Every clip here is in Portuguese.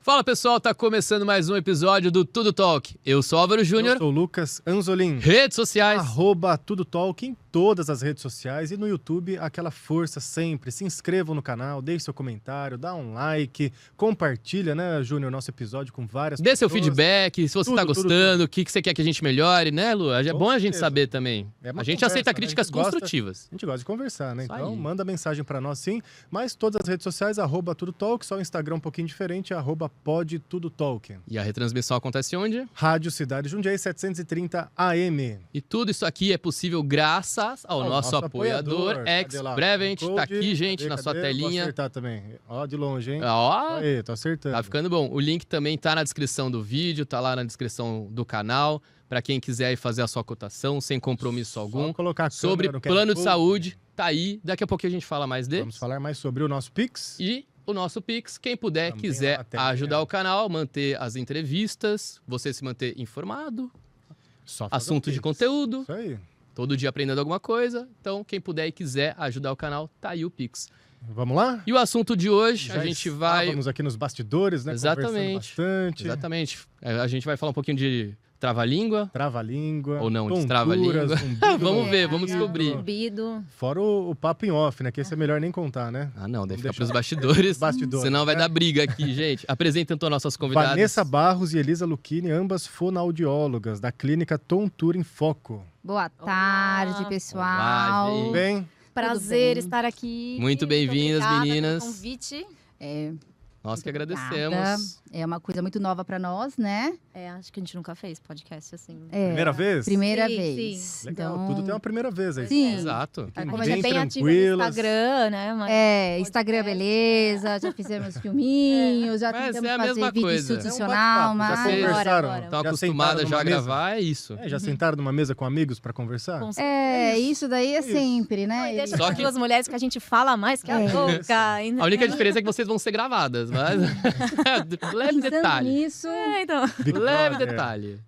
Fala pessoal, tá começando mais um episódio do Tudo Talk. Eu sou Álvaro Júnior. Eu sou o Lucas Anzolin. Redes sociais. @Tudo Talk em todas as redes sociais e no YouTube, aquela força sempre. Se inscrevam no canal, deixe seu comentário, dá um like, compartilha, né, Júnior, nosso episódio com várias Dê seu pessoas. feedback, se você tá gostando, o que você quer que a gente melhore, né, Lu? É bom a gente saber também. É uma a gente conversa, aceita né? críticas A gente gosta- construtivas. A gente gosta de conversar, né? Isso Então aí. manda mensagem pra nós sim. Mas todas as redes sociais, @Tudo Talk, só o Instagram um pouquinho diferente, @PodTudoTalk. E a retransmissão acontece onde? Rádio Cidade Jundiaí, 730 AM. E tudo isso aqui é possível graças ao nosso apoiador, Cadê lá? Ex-Brevent. Tá Code. aqui, gente, Cadê, na sua cadê? Vou telinha. acertar também. Ó, de longe, hein? Ó, Aí, tô acertando. tá ficando bom. O link também tá na descrição do vídeo, tá lá na descrição do canal, pra quem quiser ir fazer a sua cotação sem compromisso algum. Só colocar a Sobre câmera no plano de QR saúde, tá aí. Daqui a pouquinho a gente fala mais dele. Vamos falar mais sobre o nosso Pix. E o nosso Pix, quem puder, Também quiser lá na telinha. ajudar o canal, manter as entrevistas, você se manter informado, Só fazer assunto o de Pix. conteúdo, Isso aí. todo dia aprendendo alguma coisa. Então, quem puder e quiser ajudar o canal, tá aí o Pix. Vamos lá? E o assunto de hoje, Já a gente vai... estávamos aqui nos bastidores, né? Exatamente. Conversando bastante. Exatamente. A gente vai falar um pouquinho de trava-língua. Trava-língua. Ou não, tonturas, destrava-língua. umbigo Vamos ver, no vamos umbigo. descobrir. Zumbido. Fora o papo em off, né? Que esse é melhor nem contar, né? Ah, não, deve ficar Vamos pros deixar bastidores, bastidores, senão vai né? dar briga aqui, gente. Apresentem então nossas convidadas. Vanessa Barros e Elisa Lucchini, ambas fonoaudiólogas da clínica Tontura em Foco. Boa tarde, Olá. pessoal. Olá, gente. Bem? Prazer bem? estar aqui. Muito bem-vindas, obrigada meninas. pelo convite. É, Nós que obrigada. agradecemos. É uma coisa muito nova para nós, né? Acho que a gente nunca fez podcast assim. É, Primeira vez? Primeira Sim, vez. sim. Legal, Então, tudo tem uma primeira vez aí. Sim. Exato. A Bem gente é bem ativa no tranquilas. Instagram, né? Mas Instagram, beleza. Já fizemos filminhos, já Mas tentamos é a mesma fazer vídeo coisa. institucional, É um mas... bate-papo. Já Vocês conversaram? agora. Estão Já acostumadas sentaram já a numa mesa? gravar, é isso. Já sentaram numa mesa com amigos pra conversar? com isso daí é Isso. sempre, né? E deixa Só as que- duas mulheres que a gente fala mais que a boca. A única diferença é que vocês vão ser gravadas, mas... Leve Pensando detalhe. nisso, Então. Big Leve Brother. detalhe.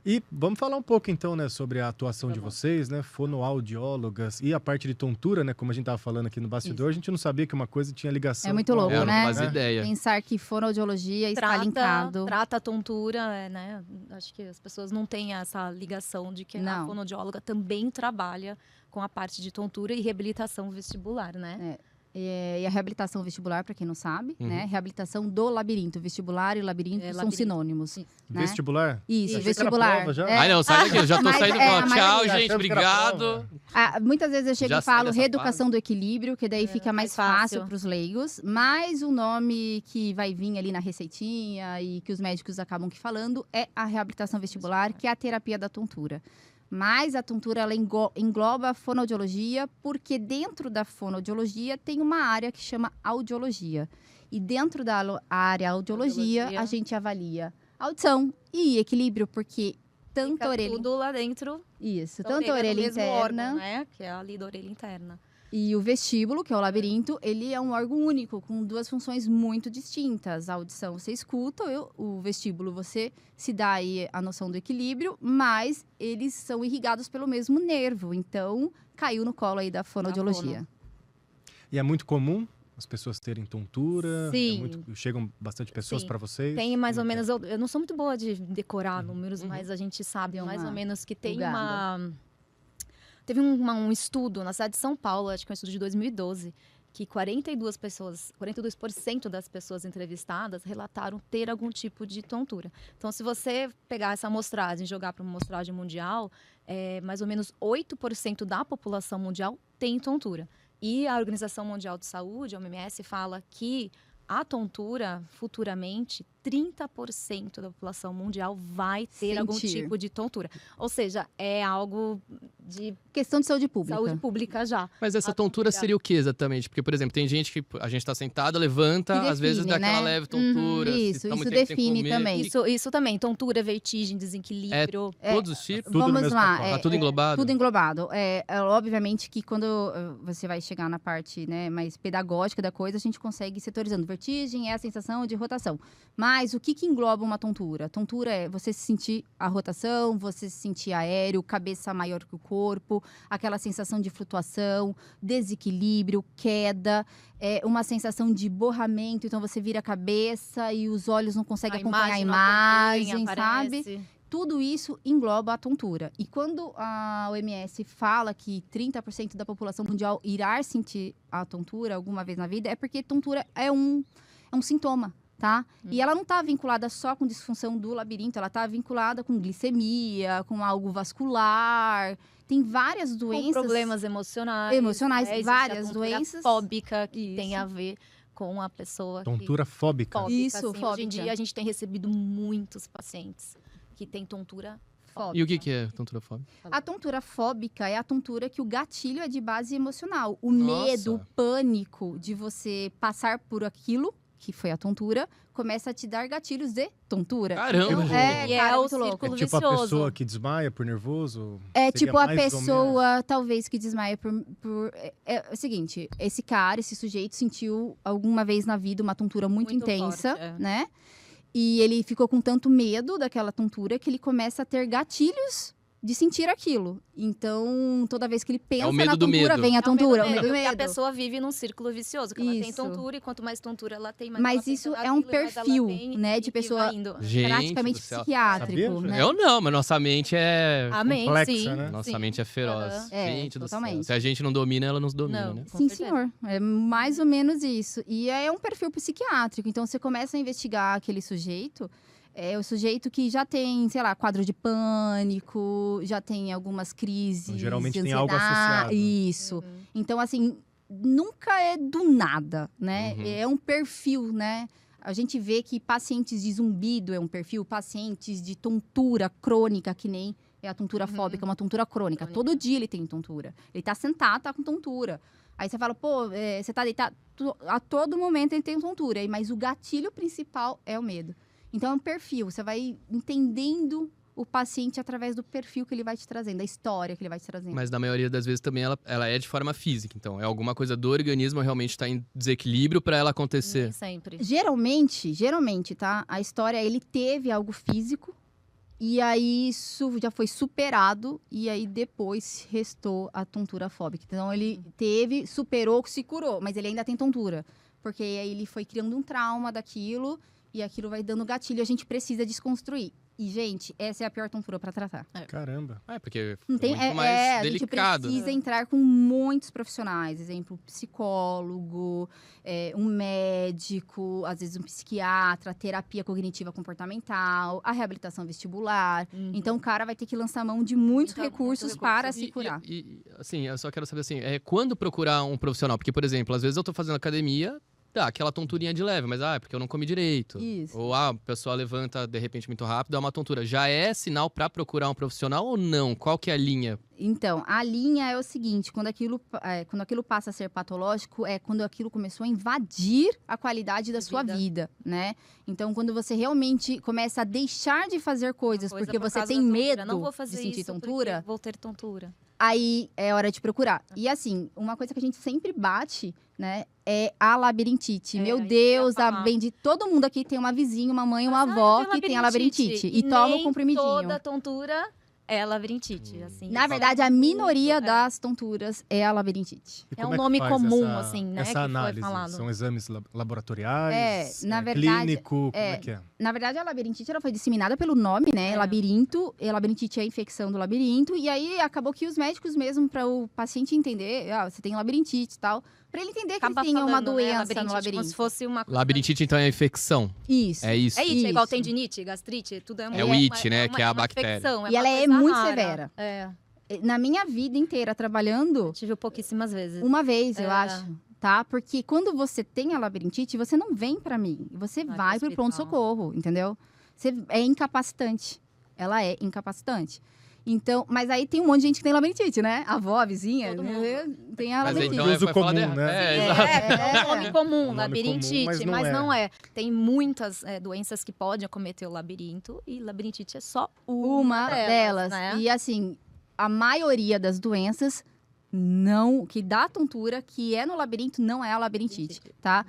E vamos falar um pouco então, né, sobre a atuação de vocês, né, fonoaudiólogas e a parte de tontura, né, como a gente tava falando aqui no bastidor, a gente não sabia que uma coisa tinha ligação. É muito com a louco, Eu outra, não né? fazia ideia. pensar que fonoaudiologia está linkado. Trata a tontura, né? Acho que as pessoas não têm essa ligação de que a Não. fonoaudióloga também trabalha com a parte de tontura e reabilitação vestibular, né? E a reabilitação vestibular, para quem não sabe, Uhum. né? Reabilitação do labirinto. Vestibular e labirinto são labirinto. sinônimos. Isso. né? Vestibular? Isso, Achei que era vestibular. prova já. É. Ai, não, sai daqui, eu já tô Mas saindo. é, Ó, mas tchau, achamos gente, que era obrigado. prova. Muitas vezes eu chego Já e sai falo dessa reeducação do equilíbrio, que daí fica mais mais fácil fácil. para os leigos. Mas o nome que vai vir ali na receitinha e que os médicos acabam que falando é a reabilitação vestibular, que é a terapia da tontura. Mas a tontura ela engloba a fonoaudiologia, porque dentro da fonoaudiologia tem uma área que chama audiologia. E dentro da área audiologia, Audiologia. a gente avalia audição e equilíbrio, porque tanto Fica a orelha... tudo lá dentro. Isso, da tanto a do orelha mesmo interna... órgão, né? Que é ali da orelha interna. E o vestíbulo, que é o labirinto, ele é um órgão único, com duas funções muito distintas. A audição você escuta, o vestíbulo você se dá aí a noção do equilíbrio, mas eles são irrigados pelo mesmo nervo. Então, caiu no colo aí da fonoaudiologia. E é muito comum as pessoas terem tontura? Sim. Chegam bastante pessoas Sim. para vocês? Tem mais ou Como é que menos, eu não sou muito boa de decorar números, Uhum. mas a gente sabe Deu mais uma ou menos que tem bugada. Teve um estudo na cidade de São Paulo, acho que é um estudo de 2012, que 42% das pessoas entrevistadas relataram ter algum tipo de tontura. Então, se você pegar essa amostragem e jogar para uma amostragem mundial, mais ou menos 8% da população mundial tem tontura. E a Organização Mundial de Saúde, a OMS, fala que a tontura, futuramente, 30% da população mundial vai ter algum Sentir. tipo de tontura. Ou seja, é algo de Questão de saúde pública. saúde pública já. Mas essa A tontura tontura. seria o que exatamente? Porque, por exemplo, tem gente que a gente tá sentado, levanta, Que às vezes dá define, aquela né? leve tontura. se Isso, tá muito isso tempo sem define comer. também. Isso também, tontura, vertigem, desequilíbrio. Todos os tipos? Tudo no Vamos mesmo lá. pacote. Tá tudo englobado? Tudo englobado. Obviamente que quando você vai chegar na parte, né, mais pedagógica da coisa, a gente consegue setorizando. Vertigem é a sensação de rotação. Mas Mas o que engloba uma tontura? Tontura é você sentir a rotação, você se sentir aéreo, cabeça maior que o corpo, aquela sensação de flutuação, desequilíbrio, queda, uma sensação de borramento, então você vira a cabeça e os olhos não conseguem acompanhar a imagem, sabe? Tudo isso engloba a tontura. E quando a OMS fala que 30% da população mundial irá sentir a tontura alguma vez na vida, é porque tontura é um sintoma, tá? E ela não está vinculada só com disfunção do labirinto, ela está vinculada com glicemia, com algo vascular. Tem várias doenças. Com problemas emocionais. Várias doenças. Fóbica, que tem a ver com a pessoa. Tontura fóbica. Isso, assim. fóbica. Hoje em dia, a gente tem recebido muitos pacientes que têm tontura fóbica. E o que é tontura fóbica? A tontura fóbica é a tontura que o gatilho é de base emocional. O Nossa. medo, o pânico de você passar por aquilo, que foi a tontura, começa a te dar gatilhos de tontura. Caramba! E é o muito louco. círculo Tipo a vicioso. pessoa que desmaia por nervoso? É Seria tipo a mais ou menos? pessoa, talvez, que desmaia por... É o seguinte, esse sujeito sentiu alguma vez na vida uma tontura muito intensa, forte, né? E ele ficou com tanto medo daquela tontura que ele começa a ter gatilhos de sentir aquilo. Então, toda vez que ele pensa o medo na do tontura, medo. vem a tontura, o medo do Porque a medo. pessoa vive num círculo vicioso, que ela tem Isso. tontura, e quanto mais tontura ela tem, mais ela Mas pensa isso é naquilo, um e mais ela perfil, tem, né, e de vai pessoa indo. Gente praticamente do céu. psiquiátrico, Sabia, né? Eu não, mas nossa mente é... Amém, complexa, sim. né? Nossa sim. mente é feroz. Aham. Gente do céu. totalmente. Se a gente não domina, ela nos domina, Não. né? Com Sim, certeza. senhor. É mais ou menos isso. E é um perfil psiquiátrico. Então, você começa a investigar aquele sujeito. É o sujeito que já tem, sei lá, quadro de pânico, já tem algumas crises. Então, geralmente de tem algo ansiedade. associado. Isso. Uhum. Então, assim, nunca é do nada, né? Uhum. É um perfil, né? A gente vê que pacientes de zumbido é um perfil, pacientes de tontura crônica, que nem é a tontura fóbica, é uma tontura crônica. Todo dia ele tem tontura. Ele tá sentado, tá com tontura. Aí você fala, pô, você tá deitado. A todo momento ele tem tontura, mas o gatilho principal é o medo. Então, é um perfil. Você vai entendendo o paciente através do perfil que ele vai te trazendo, da história que ele vai te trazendo. Mas na maioria das vezes também ela é de forma física. Então, é alguma coisa do organismo realmente está em desequilíbrio para ela acontecer. Nem sempre. Geralmente, tá? A história, ele teve algo físico. E aí, isso já foi superado. E aí, depois, restou a tontura fóbica. Então, ele teve, superou, se curou. Mas ele ainda tem tontura. Porque aí ele foi criando um trauma daquilo. E aquilo vai dando gatilho. A gente precisa desconstruir. E, gente, essa é a pior tontura para tratar. Caramba. Porque Não é tem, muito mais a gente delicado. precisa entrar com muitos profissionais. Exemplo, psicólogo, um médico, às vezes um psiquiatra, terapia cognitiva comportamental, a reabilitação vestibular. Então, o cara vai ter que lançar mão de muitos Muito recursos recurso. para se curar. Assim, eu só quero saber assim, quando procurar um profissional? Porque, por exemplo, às vezes eu tô fazendo academia, tá, aquela tonturinha de leve, mas é porque eu não comi direito. Isso. Ou a pessoa levanta de repente muito rápido, dá uma tontura. Já é sinal pra procurar um profissional ou não? Qual que é a linha? Então, a linha é o seguinte, quando aquilo passa a ser patológico, é quando aquilo começou a invadir a qualidade da sua vida, né? Então, quando você realmente começa a deixar de fazer coisas porque por você causa tem da tontura. medo Não vou de fazer sentir isso tontura, porque vou ter tontura. aí é hora de procurar. E assim, uma coisa que a gente sempre bate, né, é a labirintite. Meu isso que Deus, eu ia falar. todo mundo aqui tem uma vizinha, uma mãe, uma Mas avó sabe que tem a labirintite. E toma o nem comprimidinho. toda tontura é labirintite, assim. Na verdade, a minoria É. das tonturas é a labirintite. E É como um que nome faz comum, essa, assim, né, Essa que foi análise? falado. São exames laboratoriais? Na verdade, clínico? Como é que é? Na verdade, a labirintite ela foi disseminada pelo nome, né? É. Labirinto. E a labirintite é a infecção do labirinto. E aí acabou que os médicos mesmo, para o paciente entender, você tem labirintite e tal, para ele entender que Acaba ele tinha uma falando, né, doença no labirintite, labirinto. como se fosse uma coisa... Labirintite, então, é infecção. Isso. É isso. É it, é igual Isso. tendinite, gastrite, tudo é uma... É o it, né, que é a uma bactéria. infecção, E ela uma é coisa muito rara. severa. É, Na minha vida inteira trabalhando, tive pouquíssimas vezes. uma vez, eu É. acho. Tá? Porque quando você tem a labirintite, você não vem pra mim. Você Vai vai pro pro pronto-socorro, entendeu? É incapacitante. Ela é incapacitante. Então, mas aí tem um monte de gente que tem labirintite, né? A avó, a vizinha, Todo mundo. tem a Mas labirintite. então Uso foi falar comum, de- né? exato. É um nome comum, nome labirintite, comum, mas mas não não é. Tem muitas doenças que podem acometer o labirinto e labirintite é só Uma delas. né? E assim, a maioria das doenças que dá tontura, que é no labirinto, não é a labirintite, tá?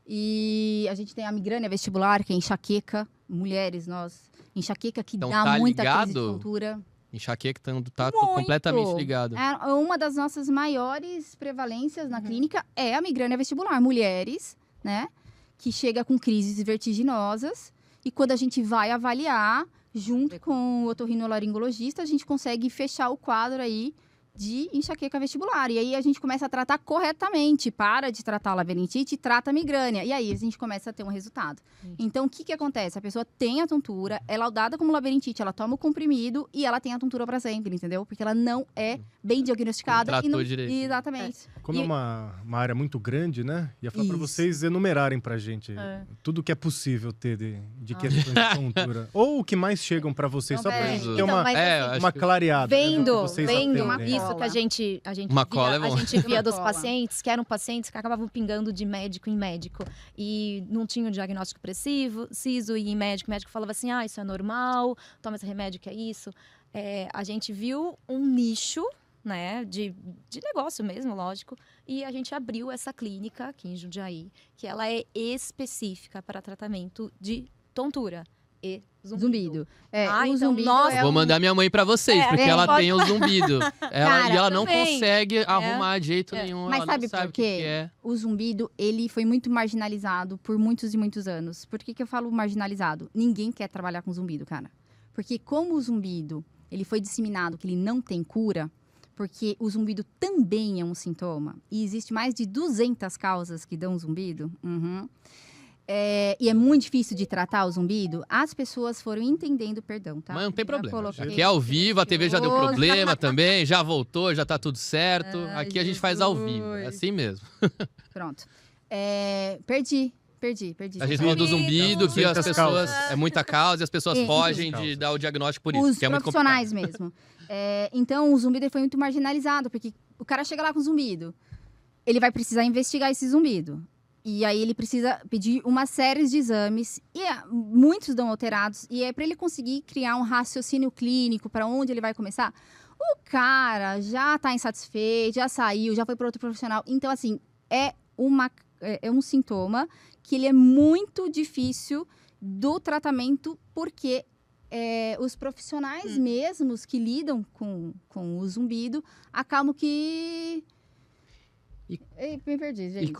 E a gente tem a migrânia vestibular, que é enxaqueca. Mulheres, enxaqueca que Então, dá tá muita crise de ligado? tontura. Enxaqueca tá Muito. completamente ligado. Uma das nossas maiores prevalências na clínica é a migrânia vestibular. Mulheres, né? Que chega com crises vertiginosas. E quando a gente vai avaliar, junto com o otorrinolaringologista, a gente consegue fechar o quadro aí de enxaqueca vestibular. E aí a gente começa a tratar corretamente. Para de tratar a labirintite e trata a migrânia. E aí a gente começa a ter um resultado. Então, o que acontece? A pessoa tem a tontura, é laudada como labirintite, ela toma o comprimido e ela tem a tontura para sempre, entendeu? Porque ela não é bem diagnosticada. Não tratou não... direito. Exatamente. Como é uma área muito grande, né? Ia falar para Isso. vocês enumerarem pra gente tudo que é possível ter de questões de tontura. Ou o que mais chegam para vocês, Então, só pra peraí. gente ter Então, uma, mas assim, uma clareada. né, do que Vendo vocês isso atendem. Uma que a gente Uma cola é bom. a gente via dos Uma cola. pacientes, que eram pacientes que acabavam pingando de médico em médico. E não tinham diagnóstico preciso, e em médico, o médico falava assim, isso é normal, toma esse remédio que é isso. A gente viu um nicho, né, de negócio mesmo, lógico, e a gente abriu essa clínica aqui em Jundiaí, que ela é específica para tratamento de tontura e zumbido. O Então, zumbido nós- é Vou mandar minha mãe pra vocês, porque ela pode- tem o zumbido. Cara, E ela não também. consegue arrumar de jeito nenhum. Mas ela sabe não sabe por o que quê? que é. O zumbido, ele foi muito marginalizado por muitos e muitos anos. Por que eu falo marginalizado? Ninguém quer trabalhar com zumbido, cara. Porque como o zumbido, ele foi disseminado que ele não tem cura, porque o zumbido também é um sintoma, e existe mais de 200 causas que dão zumbido, e é muito difícil de tratar o zumbido, as pessoas foram entendendo, perdão, tá? Mas não tem Já problema. coloquei. Aqui é ao vivo, a TV já deu Hoje. problema também, já voltou, já tá tudo certo. Ai, Aqui a gente faz ao vivo, é Jesus. assim mesmo. Pronto. Perdi. A gente falou do zumbido, que as Muitas pessoas. causas. É muita causa e as pessoas É. fogem Muitas de causas. dar o diagnóstico por isso. Os Que é muito profissionais complicado. mesmo. Então, o zumbido ele foi muito marginalizado, porque o cara chega lá com zumbido, ele vai precisar investigar esse zumbido. E aí ele precisa pedir uma série de exames, e muitos dão alterados, e é para ele conseguir criar um raciocínio clínico para onde ele vai começar. O cara já está insatisfeito, já saiu, já foi para outro profissional. Então, assim, é um sintoma que ele é muito difícil do tratamento, porque os profissionais mesmos que lidam com o zumbido acabam que... Ei, me perdi, E gente.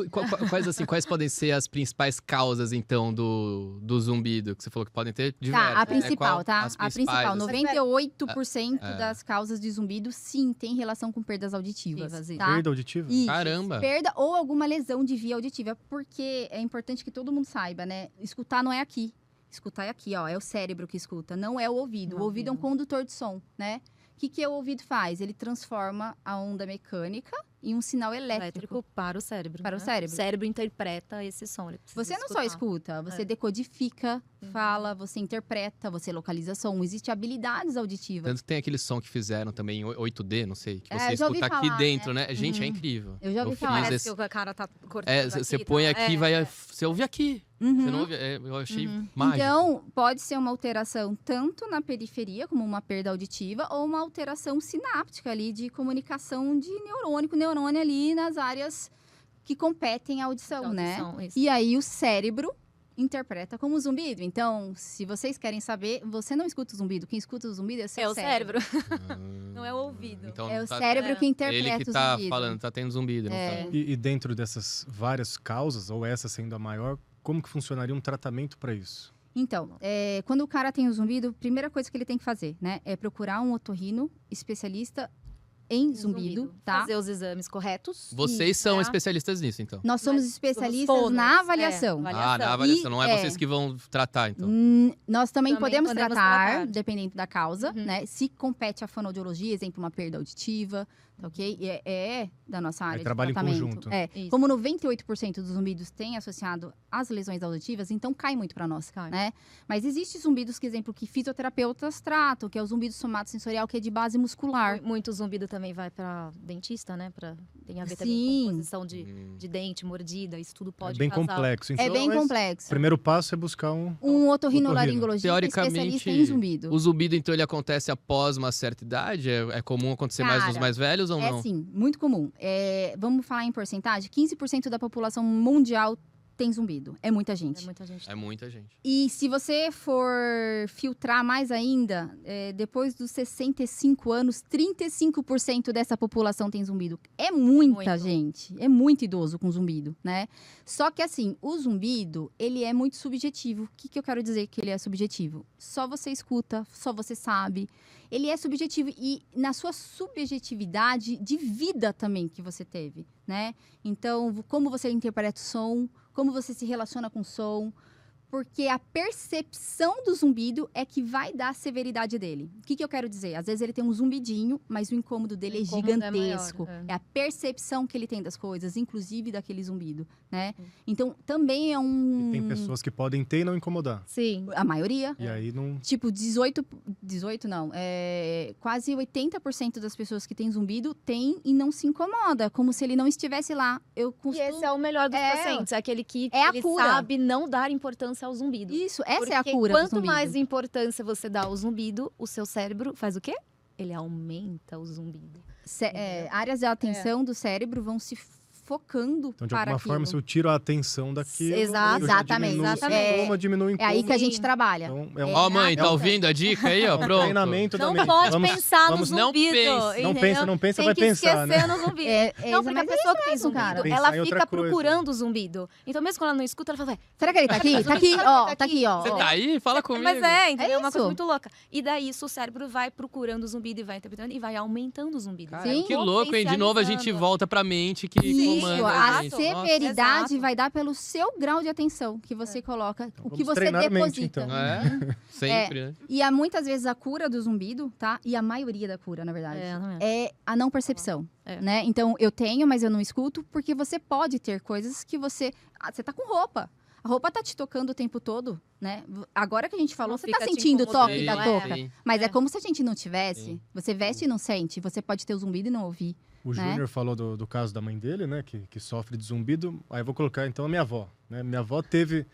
quais podem ser as principais causas, então, do zumbido? Que você falou que podem ter diversas. Tá, a né? principal, Qual- tá? as A principais, principal, assim. 98% das causas de zumbido, sim, tem relação com perdas auditivas, Auditivas, tá? Perda auditiva? Isso, Caramba. perda ou alguma lesão de via auditiva, porque é importante que todo mundo saiba, né? Escutar não é aqui. Escutar é aqui, ó, é o cérebro que escuta, não é o ouvido. Não, O ouvido é um ouvido. condutor de som, né? O que o ouvido faz? Ele transforma a onda mecânica em um sinal elétrico. Para o cérebro. Para o né? cérebro. O cérebro interpreta esse som. Ele precisa Você não só escutar. escuta, você É. decodifica, fala, você interpreta, você localiza som. Existem habilidades auditivas. Tanto que tem aquele som que fizeram também, 8D, não sei, que É, você já ouvi escuta aqui falar, dentro, né? Gente, é Uhum. incrível. Eu já ouvi fiz falar. Parece esse- que o cara tá cortando Você aqui, põe tá? aqui, você ouve aqui. Uhum. Você não ouve, eu achei mágico. Então, pode ser uma alteração tanto na periferia, como uma perda auditiva, ou uma alteração sináptica ali de comunicação de neurônio com neurônio ali nas áreas que competem à audição, né? Audição, isso. E aí o cérebro interpreta como zumbido. Então, se vocês querem saber, você não escuta o zumbido. Quem escuta o zumbido é o seu É o cérebro. Ah, Não é o ouvido. Então, É o tá- cérebro que interpreta ele que o tá zumbido. falando, tá tendo zumbido. não É. tá? E dentro dessas várias causas, ou essa sendo a maior, como que funcionaria um tratamento para isso? Então, quando o cara tem o zumbido, a primeira coisa que ele tem que fazer, né? É procurar um otorrino especialista em zumbido, tá? Fazer os exames corretos. Vocês são tá? especialistas nisso, então. Nós somos Mas especialistas somos fonos, na avaliação. é, Ah, na avaliação. Não é E- vocês que vão tratar, então. Nós também, Também podemos podemos tratar, tratar. dependendo da causa, Uhum. né? Se compete a fonoaudiologia, exemplo, uma perda auditiva, tá ok? E é da nossa área de trabalha em tratamento. conjunto. Isso. Como 98% dos zumbidos têm associado às lesões auditivas, então cai muito para nós, Cai. né? Mas existem zumbidos, que exemplo, que fisioterapeutas tratam, que é o zumbido somatosensorial, que é de base muscular. Muito zumbido também vai para dentista, né? Tem a ver também Sim. com composição de dente, mordida. Isso tudo pode é bem causar. complexo. Então, É bem mas complexo. O primeiro passo é buscar um... Um otorrinolaringologista Teoricamente, especialista em zumbido. o zumbido, então, ele acontece após uma certa idade? É comum acontecer mais nos Cara, mais velhos ou não? É sim, muito comum. Vamos falar em porcentagem? 15% da população mundial tem zumbido. É muita gente. É muita gente. É muita gente. E se você for filtrar mais ainda, depois dos 65 anos, 35% dessa população tem zumbido. É muita Muito. gente. É muito idoso com zumbido, né? Só que assim, o zumbido, ele é muito subjetivo. O que eu quero dizer que ele é subjetivo? Só você escuta, só você sabe. Ele é subjetivo e na sua subjetividade de vida também que você teve, né? Então, como você interpreta o som, como você se relaciona com o som, porque a percepção do zumbido é que vai dar a severidade dele. O que eu quero dizer? Às vezes ele tem um zumbidinho, mas o incômodo dele O é incômodo é maior, gigantesco. é. É a percepção que ele tem das coisas, inclusive daquele zumbido, né? Então, também é um... E tem pessoas que podem ter e não incomodar. Sim. A maioria. E aí não... Tipo, 18 não, quase 80% das pessoas que têm zumbido tem e não se incomoda, como se ele não estivesse lá. Eu E costumo... esse é o melhor dos pacientes, é aquele que É a ele cura. sabe não dar importância ao zumbido. Isso, essa Porque é a cura do quanto zumbido. mais importância você dá ao zumbido, o seu cérebro faz o quê? Ele aumenta o zumbido. Áreas de atenção do cérebro vão se focando Então, de para alguma aquilo. forma, se eu tiro a atenção daquilo, Exato. eu já Exatamente. diminuo o Exatamente. sintoma, diminui o É incômodo. aí que a gente Sim. trabalha. Então, é um, Ó, mãe, tá É um- ouvindo a dica aí, ó? um Pronto. treinamento Não também. pode Vamos- pensar no vamos- não zumbido. pense. Não entendeu? pensa, não pensa, Tem vai que pensar, esquecer né? no zumbido. Não, Não, porque a pessoa que tem zumbido, cara. Pensar ela em outra fica coisa. procurando o zumbido. Então, mesmo quando ela não escuta, ela fala, Será que ele tá aqui? Tá aqui, ó. Tá aqui, ó. Você tá aí? Fala comigo. mas entendeu? É uma isso. coisa muito louca. E daí, isso, o cérebro vai procurando o zumbido e vai interpretando e vai aumentando o zumbido. Cara, Sim. que louco, hein? De novo a gente volta pra mente que Isso, comanda a a gente. Nossa. severidade Exato. vai dar pelo seu grau de atenção que você coloca, o que vamos você treinar a mente, deposita. então. É, sempre, né? E há muitas vezes a cura do zumbido, tá? E a maioria da cura, na verdade, é a não percepção, É. né? Então, eu tenho, mas eu não escuto, porque você pode ter coisas que você... você tá com roupa. A roupa tá te tocando o tempo todo, né? Agora que a gente falou, Não você tá fica te sentindo o toque incomodando, da é. touca. Sim. Mas é É. como se a gente não tivesse. Sim. Você veste e não sente. Você pode ter o zumbido e não ouvir. O né? Júnior falou do caso da mãe dele, né? Que sofre de zumbido. Aí eu vou colocar, então, a minha avó. Né? Minha avó teve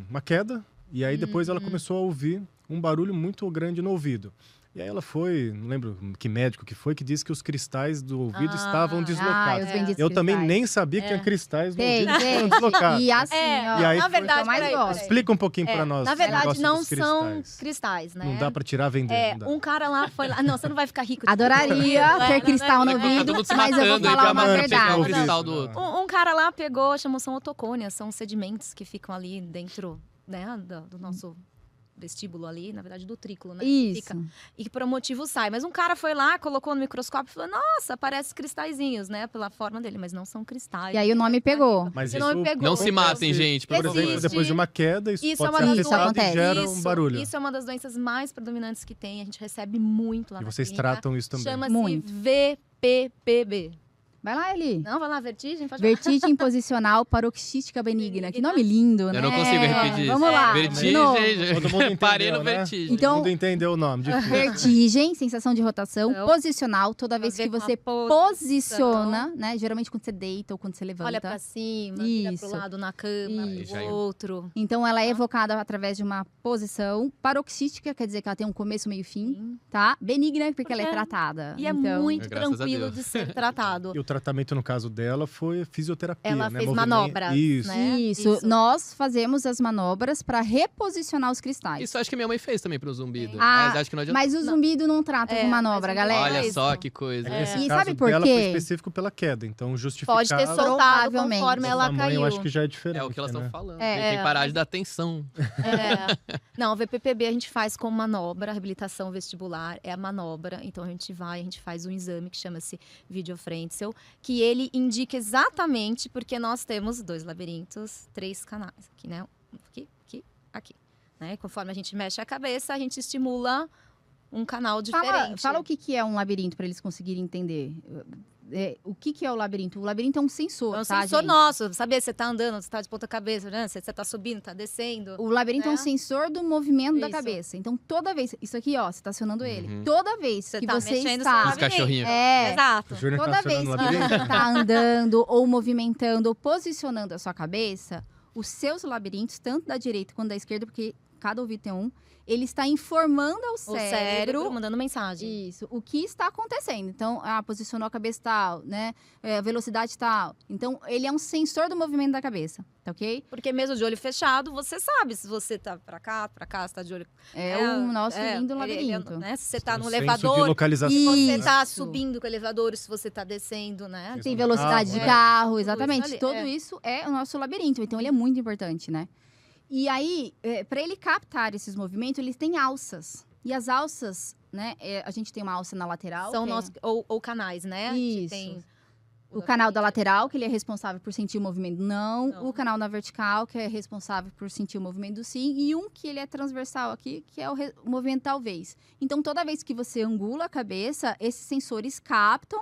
uma queda. E aí depois ela começou a ouvir um barulho muito grande no ouvido. E aí ela foi, não lembro que médico que foi, que disse que os cristais do ouvido estavam deslocados. os benditos Eu também cristais. nem sabia que tinha cristais no Tem, ouvido que estavam gente. deslocados. E assim, É, ó. E aí na foi- verdade, eu mais peraí, gosto. peraí. Explica um pouquinho pra nós. Na esse verdade, negócio não dos são cristais. cristais, né? Não dá pra tirar, vender. não dá. Um cara lá foi lá. Não, você não vai ficar rico. de Adoraria dinheiro, ter cristal no não, Tá ouvido, todo mundo se mas eu vou matando aí falar pra uma pegar verdade. o cristal do outro. Um cara lá pegou, são otocônias, são sedimentos que ficam ali dentro, né, do nosso vestíbulo ali, na verdade, do trículo, né? Isso. Fica. E que por um motivo sai. Mas um cara foi lá, colocou no microscópio e falou, nossa, parece cristalzinhos, né? Pela forma dele, mas não são cristais. E aí o nome pegou. Mas O isso, nome pegou. Não se matem, gente, por por exemplo, Existe. depois de uma queda, isso, Isso é pode uma ser das afetado doenças. e gera um barulho. Isso é uma das doenças mais predominantes que tem. A gente recebe muito lá E na vocês clínica. tratam isso também. Chama-se Muito. VPPB. Vai lá, Eli. Não, vai lá, vertigem? Pode falar. Vertigem posicional paroxística benigna. Que nome lindo, né? Eu não consigo repetir isso. Vamos lá. Vertigem, de novo. Todo mundo entendeu, Parei no né? vertigem. Então- Todo mundo entendeu o nome. Difícil. Vertigem, sensação de rotação, Então, posicional, toda Tem a vez ver que com a você posição. posiciona, né? Geralmente quando você deita ou quando você levanta. Olha pra cima, vira Isso. pro lado na cama, Isso. pro outro. Então ela é evocada através de uma posição paroxística, quer dizer que ela tem um começo, meio e fim, Sim. tá? Benigna porque ela é Porque- tratada. E é então, muito Graças a tranquilo Deus. de ser tratado. E o tratamento, no caso dela, foi fisioterapia, Ela né? fez Movimento- manobras, Isso. né? Isso. Isso. Nós fazemos as manobras para reposicionar os cristais. Isso acho que minha mãe fez também pro zumbido. Ah, Mas acho que não adianta. Mas o zumbido não trata É, com manobra, mas o galera. zumbido Olha é só isso. que coisa. Nesse E caso sabe por dela quê? foi específico pela queda, então justificava. Pode ter soltado Provavelmente. conforme ela a mãe, caiu. eu acho que já é diferente. É o que elas estão né? falando. É. Tem que parar de dar atenção. É. Não, o VPPB a gente faz com manobra, reabilitação vestibular, é a manobra. Então a gente faz um exame que chama-se videofrenzel, que ele indica exatamente porque nós temos 2 labirintos, 3 canais. Aqui, né? Aqui. Né? Conforme a gente mexe a cabeça, a gente estimula um canal diferente. Fala o que é um labirinto para eles conseguirem entender. O que é o labirinto? O labirinto é um sensor, É um tá, sensor gente? nosso, saber se você tá andando, se tá de ponta cabeça, né? Se você tá subindo, tá descendo. O labirinto é um Né? sensor do movimento da Isso. cabeça. Então, toda vez... Isso aqui, ó, você tá acionando ele. Uhum. Toda vez Você que tá você mexendo está... seu Os cachorrinhos. É, Exato. O Júnior toda tá vez acionando que o labirinto. você está andando ou movimentando ou posicionando a sua cabeça, os seus labirintos, tanto da direita quanto da esquerda, porque cada ouvido tem um, ele está informando ao O cérebro cérebro mandando mensagem. isso, o que está acontecendo. Então, posicionou a cabeça tal, né? Velocidade tal. Então, ele é um sensor do movimento da cabeça, tá ok? Porque mesmo de olho fechado, você sabe se você tá pra cá, se tá de olho... O nosso lindo ele- labirinto. né? Se você tá no Um senso de elevador, localização. se você Isso. tá subindo com o elevador, se você tá descendo, né? Isso. Tem velocidade de né? carro, isso exatamente. ali, Tudo isso é o nosso labirinto. Então, ele é muito importante, né? E aí, para ele captar esses movimentos, ele tem alças. E as alças, né? A gente tem uma alça na lateral. São que é nossos, ou canais, né? Que Isso. tem o canal da lateral, que ele é responsável por sentir o movimento não. Não. O canal da vertical, que é responsável por sentir o movimento do sim. E um que ele é transversal aqui, que é o movimento talvez. Então, toda vez que você angula a cabeça, esses sensores captam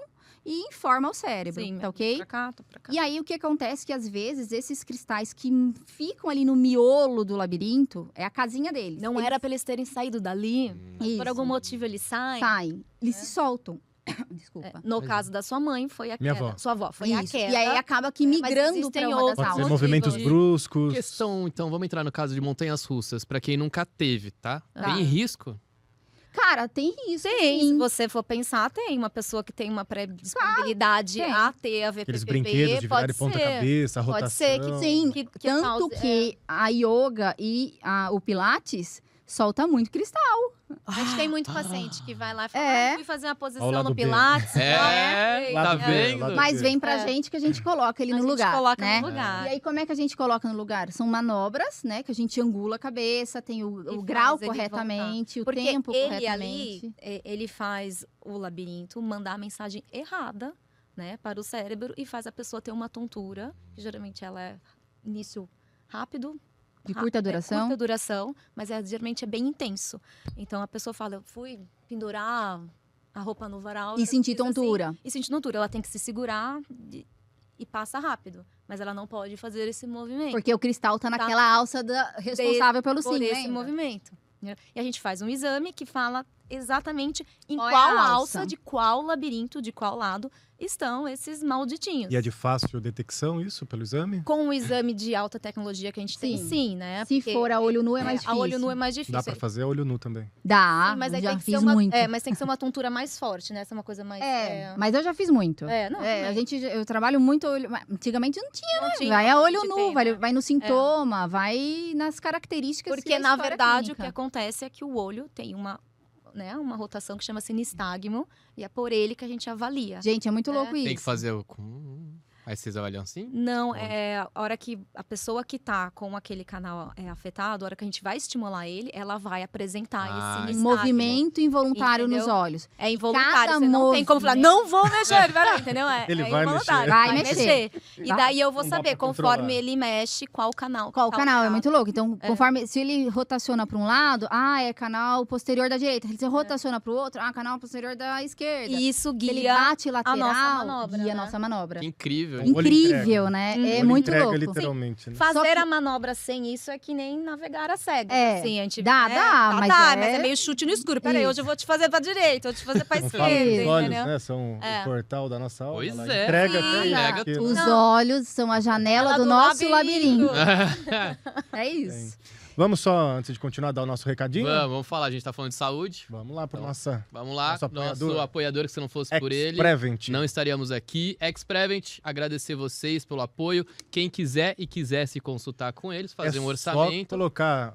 e informam ao cérebro, Sim, tá ok? Pra cá, tô pra cá. E aí, o que acontece é que, às vezes, esses cristais que ficam ali no miolo do labirinto, é a casinha deles. Não era pra eles terem saído dali, mas por Isso. algum motivo eles saem. Saem. Eles se soltam. Desculpa. No caso da sua mãe, foi a Minha queda. avó. Sua avó, foi a Isso. queda. E aí, acaba que Mas migrando existem para uma das outros Pode ser alças. movimentos motivos. bruscos. Questão, então, vamos entrar no caso de montanhas russas, pra quem nunca teve, tá? Tá. Tem risco? Cara, tem isso, Tem, se sim. você for pensar, tem uma pessoa que tem uma predisponibilidade tem. a ter a VPPB, Aqueles brinquedos de virar de ponta cabeça, a rotação. Pode ser que Sim, que tanto cause- que a yoga e o pilates solta muito cristal. A gente tem muito paciente que vai lá e fala, É. fui fazer uma Ao posição lado no B. Pilates. É, Lado tá B, vendo? lado Mas B. vem pra É. gente que a gente coloca ele A no gente lugar, coloca né? no lugar. E aí, como é que a gente coloca no lugar? São manobras, né? Que a gente angula a cabeça, tem o faz grau ele corretamente, o Porque tempo ele corretamente. ali, ele faz o labirinto mandar a mensagem errada, né, para o cérebro e faz a pessoa ter uma tontura, que geralmente ela é início rápido. De curta duração. Curta duração, mas geralmente é bem intenso. Então a pessoa fala, eu fui pendurar a roupa no varal. E eu sentir fiz assim, tontura. e sentir tontura. Ela tem que se segurar e passa rápido. Mas ela não pode fazer esse movimento. Porque o cristal tá naquela alça responsável pelo por sim, esse lembra? movimento. Né? E a gente faz um exame que fala exatamente em Qual qual, é a alça, alça, de qual labirinto, de qual lado estão esses malditinhos. E é de fácil detecção isso, pelo exame? Com o exame de alta tecnologia que a gente tem, Sim. sim, né? Se Porque for a olho nu é mais difícil. a olho nu é mais difícil. Dá pra fazer a olho nu também. Dá, Sim, mas aí já tem que fiz ser uma, muito. mas tem que ser uma tontura mais forte, né? Essa é uma coisa mais... Mas eu já fiz muito. Não, também. Eu trabalho muito olho. Antigamente não tinha, Não tinha, vai a olho hoje nu, tem, vai, né? vai no sintoma, vai nas características. Porque, da na história verdade, o que clínica. acontece é que o olho tem uma rotação que chama-se nistagmo, e é por ele que a gente avalia. Gente, é muito louco isso. Tem que fazer o... Aí vocês olham assim? Não, é a hora que a pessoa que tá com aquele canal afetado, a hora que a gente vai estimular ele, ela vai apresentar Ah, esse Um nistagmo. movimento involuntário nos Entendeu? olhos. É involuntário, Cada você não tem como falar, movimento. não vou mexer, vai, entendeu? Ele vai involuntário, mexer. Vai mexer. E daí eu vou Não dá saber, pra conforme controlar. ele mexe, qual canal. Qual o canal? É muito louco. Então, É. conforme. Se ele rotaciona para um lado, é canal posterior da direita. Se ele rotaciona para o outro, canal posterior da esquerda. E isso Se ele guia bate lateral, nossa manobra, guia a né? nossa manobra. Que incrível. O olho Incrível, entrega. né? Uhum. É O olho muito entrega louco. literalmente, né? Só Fazer que- a manobra sem isso é que nem navegar a cega. É, Assim, a gente, dá, mas é- mas é meio chute no escuro. Peraí, Isso. hoje eu vou te fazer pra direita, eu vou te fazer pra Não fala esquerda, que os olhos, entendeu? né? São É. o portal da nossa alma. Pois ela é. entrega Sim, até entrega aqui, né? Os Não. olhos são a janela Ela do do nosso labirinto. labirinto. É isso. Vamos só, antes de continuar, dar o nosso recadinho? Vamos falar, a gente tá falando de saúde. Vamos lá para Então, nossa Vamos lá, Nosso apoiador. apoiador, que se não fosse por ele, Ex-Prevent. não estaríamos aqui. Ex-Prevent, agradecer vocês pelo apoio. Quem quiser e quiser se consultar com eles, fazer um Só orçamento. colocar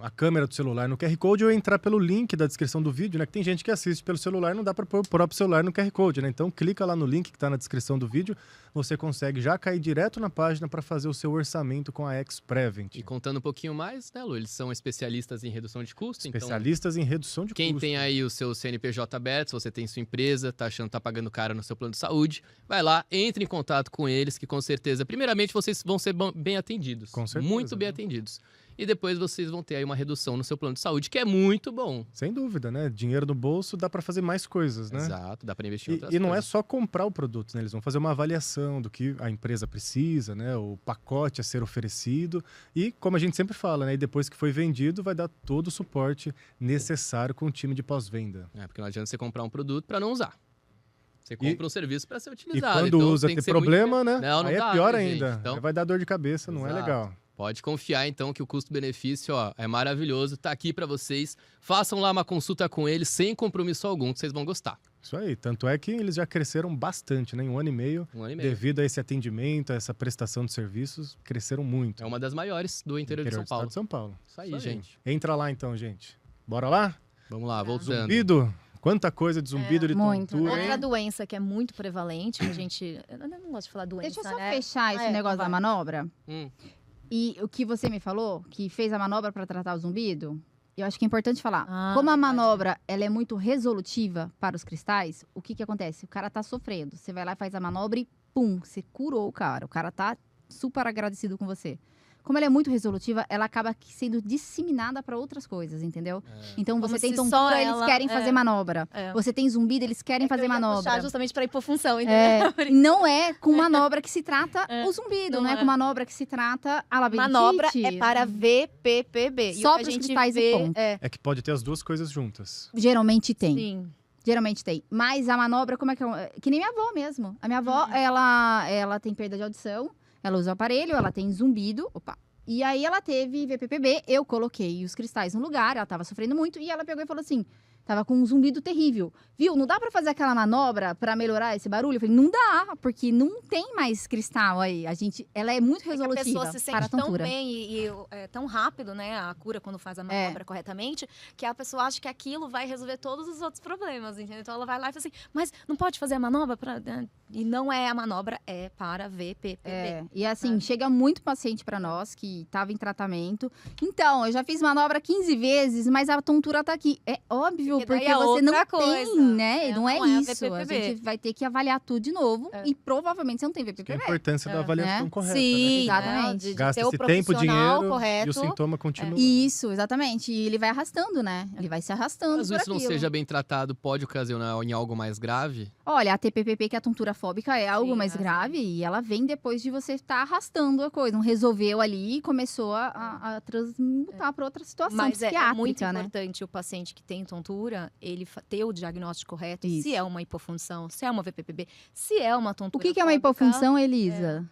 a câmera do celular no QR Code ou entrar pelo link da descrição do vídeo, né? Que tem gente que assiste pelo celular e não dá para pôr o próprio celular no QR Code, né? Então clica lá no link que está na descrição do vídeo, você consegue já cair direto na página para fazer o seu orçamento com a Ex-Prevent. E contando um pouquinho mais, né, Lu? Eles são especialistas em redução de custo. Especialistas em redução de Então, quem custo. tem aí o seu CNPJ aberto, se você tem sua empresa, tá achando que tá pagando caro no seu plano de saúde, vai lá, entre em contato com eles, que com certeza, primeiramente, vocês vão ser bem atendidos. Com certeza, Muito bem né? atendidos. E depois vocês vão ter aí uma redução no seu plano de saúde, que é muito bom. Sem dúvida, né? Dinheiro no bolso dá para fazer mais coisas, né? Exato, dá para investir em outras E não é coisas. só comprar o produto, né? Eles vão fazer uma avaliação do que a empresa precisa, né? O pacote a ser oferecido. E, como a gente sempre fala, né? E depois que foi vendido, vai dar todo o suporte necessário com o time de pós-venda. É, porque não adianta você comprar um produto para não usar. Você compra um serviço para ser E utilizado. quando então usa tem ter que ser muito problema, né? Não Aí dá, é pior né, ainda. gente? Então- Aí vai dar dor de cabeça, não é Exato. legal. Pode confiar, então, que o custo-benefício é maravilhoso. Tá aqui para vocês. Façam lá uma consulta com eles, sem compromisso algum, que vocês vão gostar. Isso aí. Tanto é que eles já cresceram bastante, né? Em 1 ano e meio. 1 ano e meio. Devido a esse atendimento, a essa prestação de serviços, cresceram muito. É uma das maiores do interior de São do Paulo. estado de São Paulo. Isso aí, gente. Entra lá então, gente. Bora lá? Vamos lá, voltando. Zumbido? Quanta coisa de zumbido, de muito, tontura, né? hein? Outra doença que é muito prevalente, que a gente... Eu não gosto de falar doença, Deixa eu só né? fechar esse É, negócio vai. da manobra. Hum. E o que você me falou, que fez a manobra para tratar o zumbido, eu acho que é importante falar. Ah, Como a verdade. manobra ela é muito resolutiva para os cristais, o que acontece? O cara tá sofrendo. Você vai lá e faz a manobra e pum, você curou o cara. O cara tá super agradecido com você. Como ela é muito resolutiva, ela acaba sendo disseminada para outras coisas, entendeu? Então Como você tem se só tontura, eles ela- querem fazer manobra. É. Você tem zumbido, eles querem fazer Eu ia manobra. puxar justamente para hipofunção, É, entendeu? e não é com manobra que se trata É, o zumbido, não não é é. com manobra que se trata a labirintite. Manobra é para VPPB. E Só o que a pros gente cristais e vê ponto. É que pode ter as duas coisas juntas. Geralmente tem. Sim. Geralmente tem. Mas a manobra, como é que é? Que nem minha avó mesmo. A minha avó, ela tem perda de audição, ela usa o aparelho, ela tem zumbido. Opa. E aí ela teve VPPB, eu coloquei os cristais no lugar, ela tava sofrendo muito, e ela pegou e falou assim: tava com um zumbido terrível. Viu? Não dá pra fazer aquela manobra pra melhorar esse barulho? Eu falei, não dá, porque não tem mais cristal aí. Ela é muito É que a resolutiva pessoa se para a sente tão tontura. bem e é tão rápido, né, a cura quando faz a manobra corretamente, que a pessoa acha que aquilo vai resolver todos os outros problemas, entendeu? Então ela vai lá e fala assim, mas não pode fazer a manobra pra... E não é a manobra, é para VPPB. É, e assim, chega muito paciente pra nós que estava em tratamento. Então, eu já fiz manobra 15 vezes, mas a tontura tá aqui. É óbvio, Porque daí porque é você não outra tem, coisa. né? Não é não é a isso. A VPPB. gente vai ter que avaliar tudo de novo É. e provavelmente você não tem Que é a VPPB. importância da avaliação Né? correta, Sim, né? Exatamente. de Gasta ter o esse tempo, profissional dinheiro correto. e o sintoma continua. Isso, exatamente. E ele vai arrastando, né? Ele vai se arrastando Caso por isso não aquilo. seja bem tratado, pode ocasionar em algo mais grave? Olha, a TPPP, que é a tontura fóbica, é algo Sim, mais sim. grave e ela vem depois de você estar arrastando a coisa. Não resolveu ali e começou a transmutar para outra situação Mas é psiquiátrica, muito né? importante o paciente que tem tontura, ele ter o diagnóstico correto, Isso. se é uma hipofunção, se é uma VPPB, se é uma tontura O que é uma fóbica. hipofunção, Elisa?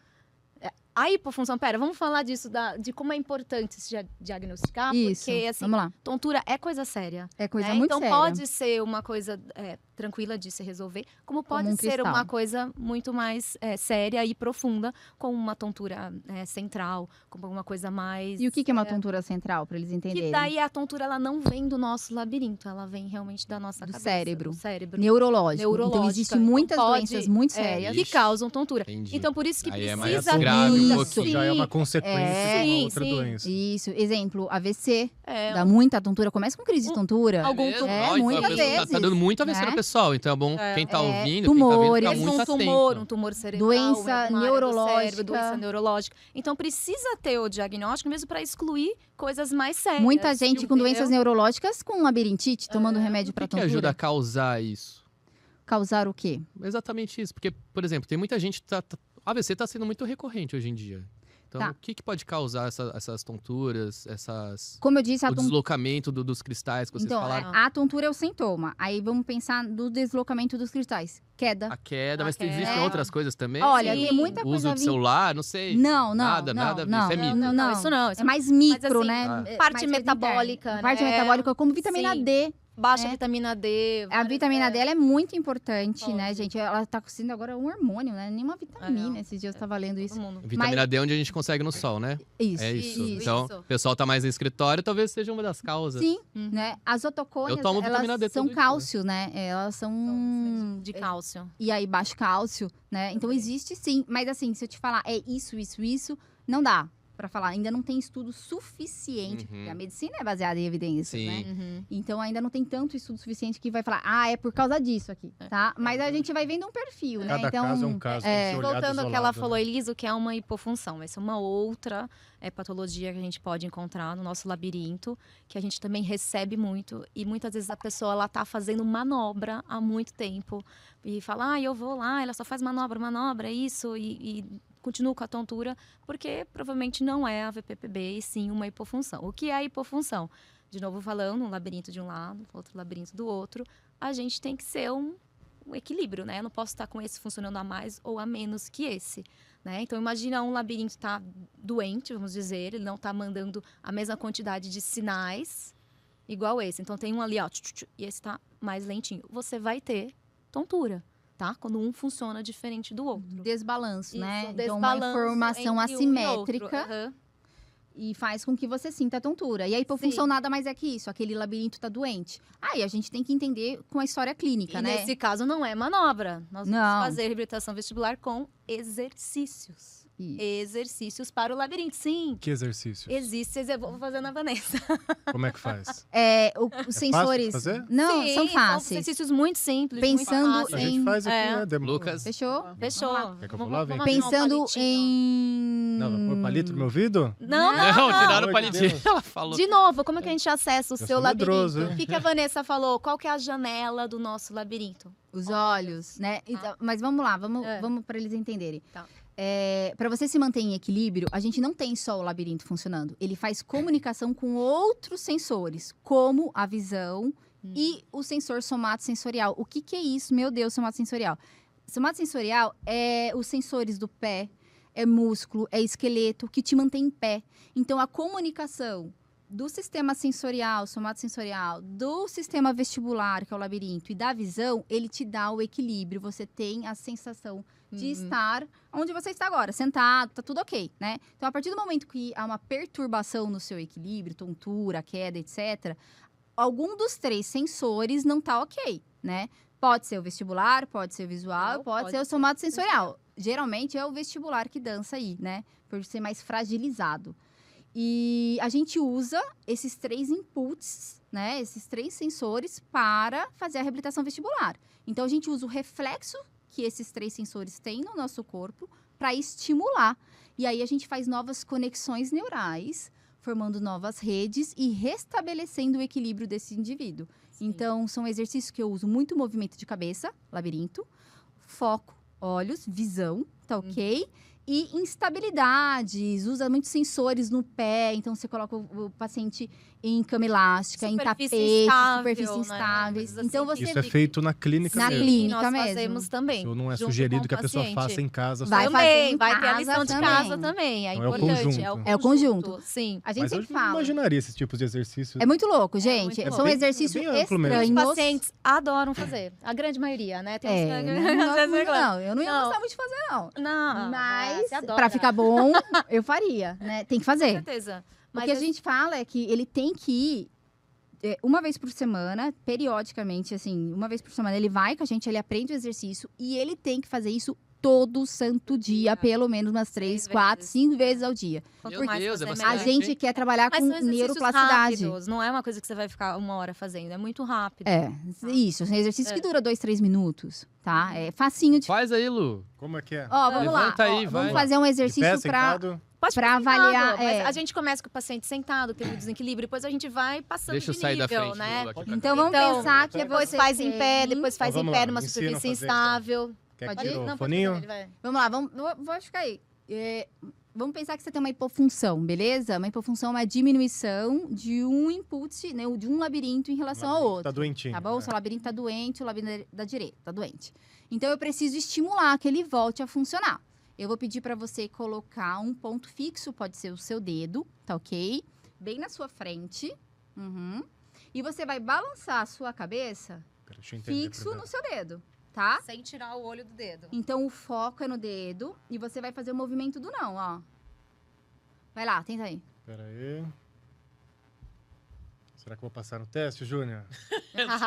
A hipofunção, vamos falar disso, de como é importante se diagnosticar, Isso, porque assim, vamos lá. tontura é coisa séria. É coisa né? muito então séria. pode ser uma coisa tranquila de se resolver, como pode um ser cristal. uma coisa muito mais séria e profunda, como uma tontura central, como uma coisa mais... E o que é uma tontura central, para eles entenderem? Que daí a tontura ela não vem do nosso labirinto, ela vem realmente da nossa Do cabeça, cérebro. do cérebro. Neurológico. Neurológica. Então, existem Então, muitas pode, doenças muito sérias. que causam tontura. Entendi. Então por isso que Aí é mais precisa grave um ter- pouquinho. Já é uma Sim, consequência É. de uma Sim, outra sim. doença. Isso. Exemplo, AVC. é, Dá muita tontura. Começa com crise de tontura. algum mesmo? É, Ó, então muitas a pessoa vezes, Tá dando muito AVC né? no pessoal, então é bom quem tá ouvindo, quem tá tumores, vendo, ficar muito um atento. tumor cerebral, Doença em alguma área do neurológica. cérebro, doença neurológica. Então precisa ter o diagnóstico mesmo para excluir coisas mais sérias. Muita gente com doenças entendeu? neurológicas com labirintite, tomando remédio O para que tontura. ajuda a causar isso? Causar o quê? Exatamente isso. Porque, por exemplo, tem muita gente que AVC tá sendo muito recorrente hoje em dia. Então, Tá. o que pode causar essas tonturas, Como eu disse, a o tontura. deslocamento dos cristais que vocês Então, falaram? a tontura é o sintoma. Aí vamos pensar no deslocamento dos cristais. Queda. A queda, A mas queda. existem outras coisas também? Olha, Sim. tem muita O coisa uso de celular, não sei. Não, Nada a ver, não, isso é mito. Não, isso não. Isso É mais micro, assim, né? Ah. É parte mais coisa metabólica, interna. Parte né? metabólica, como vitamina Sim. D. baixa né? vitamina D. A várias- vitamina D ela é muito importante, né, Óbvio. gente? Ela tá sendo agora um hormônio, né? Nenhuma vitamina. não. Esses dias eu tava lendo isso. todo mundo. Vitamina D é onde a gente consegue no sol, né? Isso. É isso. Isso. Então, o pessoal tá mais no escritório, talvez seja uma das causas. Sim, Uhum. né? As otocônias, Eu tomo vitamina D elas são todo dia. cálcio, né? Elas são... De cálcio. E aí, baixo cálcio, né? Então, Também. existe sim. Mas assim, se eu te falar é isso, não dá pra falar. Ainda não tem estudo suficiente. Uhum. Porque a medicina é baseada em evidências, Sim. né? Uhum. Então, ainda não tem tanto estudo suficiente que vai falar, é por causa disso aqui, tá? Mas a gente vai vendo um perfil, né? Cada Então, caso é um caso. tem que ser olhado Voltando ao que ela isolado, falou, né? Eliso, que é uma hipofunção. Essa é uma outra patologia que a gente pode encontrar no nosso labirinto, que a gente também recebe muito. E muitas vezes a pessoa ela tá fazendo manobra há muito tempo. E fala, eu vou lá, ela só faz manobra, isso. E continua com a tontura, porque provavelmente não é a VPPB, e sim uma hipofunção. O que é a hipofunção? De novo falando, um labirinto de um lado, outro labirinto do outro. A gente tem que ser um equilíbrio, né? Eu não posso estar com esse funcionando a mais ou a menos que esse, né? Então, imagina um labirinto tá doente, vamos dizer, ele não tá mandando a mesma quantidade de sinais igual esse. Então, tem um ali, ó, e esse tá mais lentinho. Você vai ter tontura, tá? Quando um funciona diferente do outro. Desbalanço, né? Isso, Então, uma desbalanço informação entre um e outro. assimétrica Aham. e faz com que você sinta a tontura. E a hipofunção nada mais é que isso, aquele labirinto tá doente. Aí a gente tem que entender com a história clínica, E né? nesse caso não é manobra. Nós Não. vamos fazer reabilitação vestibular com exercícios. Isso. Exercícios para o labirinto, sim. Que exercício? Existe, eu vou fazer na Vanessa. Como é que faz? Os sensores. de fazer? Não, Sim, são São fáceis. exercícios muito simples. Pensando muito A fáceis. gente faz aqui, É. né? Lucas. Fechou? Fechou. Vamos lá. Quer que eu vou lá? Vem Vamos aqui. arrumar um Pensando palitinho. em. Não, vai pôr palito no meu ouvido? Não, não, Não, não. tiraram Pelo o amor de palitinho. Deus. Ela falou. De novo, como é que a gente acessa o Eu seu sou medroso, labirinto? hein? O que que a Vanessa falou? Qual que é a janela do nosso labirinto? Os olhos, né? Então, mas vamos lá, vamos para eles entenderem. Tá. Para você se manter em equilíbrio, a gente não tem só o labirinto funcionando. Ele faz comunicação com outros sensores, como a visão e o sensor somatosensorial. O que é isso? Meu Deus, somatosensorial. Somatosensorial é os sensores do pé, é músculo, é esqueleto, que te mantém em pé. Então, a comunicação do sistema sensorial, somatosensorial, do sistema vestibular, que é o labirinto, e da visão, ele te dá o equilíbrio. Você tem a sensação de estar onde você está agora, sentado, tá tudo ok, né? Então, a partir do momento que há uma perturbação no seu equilíbrio, tontura, queda, etc., algum dos 3 sensores não tá ok, né? Pode ser o vestibular, pode ser o visual, Não, pode ser o somatosensorial. Geralmente é o vestibular que dança aí, né? Por ser mais fragilizado. E a gente usa esses 3 inputs, né? Esses 3 sensores para fazer a reabilitação vestibular. Então, a gente usa o reflexo que esses 3 sensores têm no nosso corpo para estimular. E aí, a gente faz novas conexões neurais, formando novas redes e restabelecendo o equilíbrio desse indivíduo. Sim. Então, são exercícios que eu uso muito movimento de cabeça, labirinto, foco, olhos, visão, tá ok? E instabilidades, usa muitos sensores no pé, então você coloca o paciente em cama elástica, em Superfície tapete, instável, superfície né? instáveis. Coisas Então assim. você Isso é feito na clínica Na mesmo. clínica nós mesmo. fazemos também. Isso não é junto sugerido com que a o pessoa paciente. faça em casa. Vai só. fazer Também, em vai ter a casa lição de também. casa também. É Então é o importante. conjunto. É o conjunto. Sim. A gente Mas eu sempre não fala. imaginaria esses tipos de exercícios. É muito louco, gente. muito São louco. exercícios É bem amplo mesmo. Os estranhos. pacientes adoram fazer. A grande maioria, né? Tem uns É, que- não, às vezes não, reclamam. não, eu não ia Não. gostar muito de fazer, não. Não, Mas, você adora. pra ficar bom, eu faria, né? Tem que Com fazer. certeza. O que a gente fala é que ele tem que ir uma vez por semana, periodicamente, assim, uma vez por semana ele vai com a gente, ele aprende o exercício e ele tem que fazer isso todo santo dia, pelo menos umas 3, 6 4, vezes. 5 vezes ao dia. Quanto Meu mais Deus, é fazer, bastante. A melhor. gente quer trabalhar Mas com são exercícios neuroplasticidade. rápidos, não é uma coisa que você vai ficar 1 hora fazendo, é muito rápido. Isso, são exercícios É. que dura 2, 3 minutos, tá? É facinho de... Faz aí, Lu. Como é que é? Ó, vamos lá. Levanta aí, Ó, vai. vamos fazer um De pé, exercício pra... sentado? Pode Pra ficar sentado, avaliar, mas é. a gente começa com o paciente sentado, tem um desequilíbrio, depois a gente vai passando Deixa eu de sair da nível, frente, né? Lu, aqui pra Então cá. vamos Então, pensar que Depois você faz em pé, tem- depois faz Então, em vamos pé lá, numa me ensina a superfície fazer, então. instável. Quer que Pode tire ir? o Não, pode foninho? fazer, ele vai. Vamos lá, vou ficar aí. Vamos pensar que você tem uma hipofunção, beleza? Uma hipofunção é uma diminuição de um input, né, de um labirinto em relação ao outro. Tá doentinho. Tá bom? O né? seu labirinto tá doente, o labirinto da direita tá doente. Então, eu preciso estimular que ele volte a funcionar. Eu vou pedir para você colocar um ponto fixo, pode ser o seu dedo, tá ok? Bem na sua frente. Uhum. E você vai balançar a sua cabeça Pera, deixa eu entender fixo primeiro. no seu dedo, tá? Sem tirar o olho do dedo. Então, o foco é no dedo e você vai fazer o movimento do não, ó. Vai lá, tenta aí. Pera aí. Será que eu vou passar no teste, Júnior?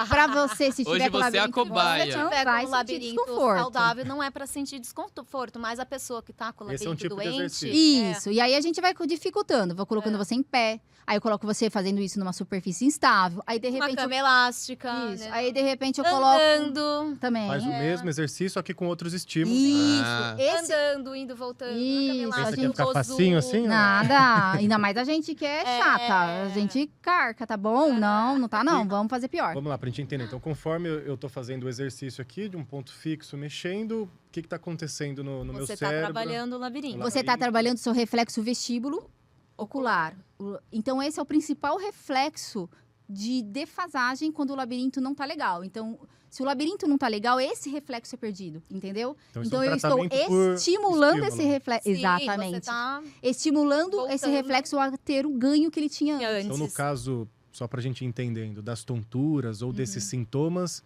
Pra você, se Hoje tiver com você é a labirinto, cobaia. Se você não tiver vai com um sentir labirinto desconforto. saudável, não é pra sentir desconforto, mas a pessoa que tá com o Esse é um labirinto tipo de doente... exercício. Isso, e aí a gente vai dificultando. Vou colocando você em pé, aí eu coloco você fazendo isso numa superfície instável, aí de Uma repente... cama elástica, Isso, né? aí de repente eu coloco Andando, também. Faz o mesmo exercício, só que com outros estímulos. Isso, Ah. esse... andando, indo, voltando, Isso, na cama a Pensa que elástica, ia gente- ficar pouso. facinho assim? Nada, ainda mais a gente que é chata, a É. gente carca, tá bom? Não tá não, vamos fazer pior. Vamos lá, pra gente entender. Então, conforme eu tô fazendo o exercício aqui, de um ponto fixo, mexendo, o que tá acontecendo no meu Você tá cérebro? trabalhando o labirinto. Lá- Você está trabalhando seu reflexo vestíbulo ocular. Então, esse é o principal reflexo de defasagem quando o labirinto não tá legal. Então, se o labirinto não tá legal, esse reflexo é perdido, entendeu? Então, Então isso é um eu estou tratamento por estimulando esse estímulo. reflexo. Sim, Exatamente. Você tá Estimulando esse voltando. reflexo a ter o ganho que ele tinha antes. Então, no caso, só para a gente entendendo, das tonturas ou desses sintomas,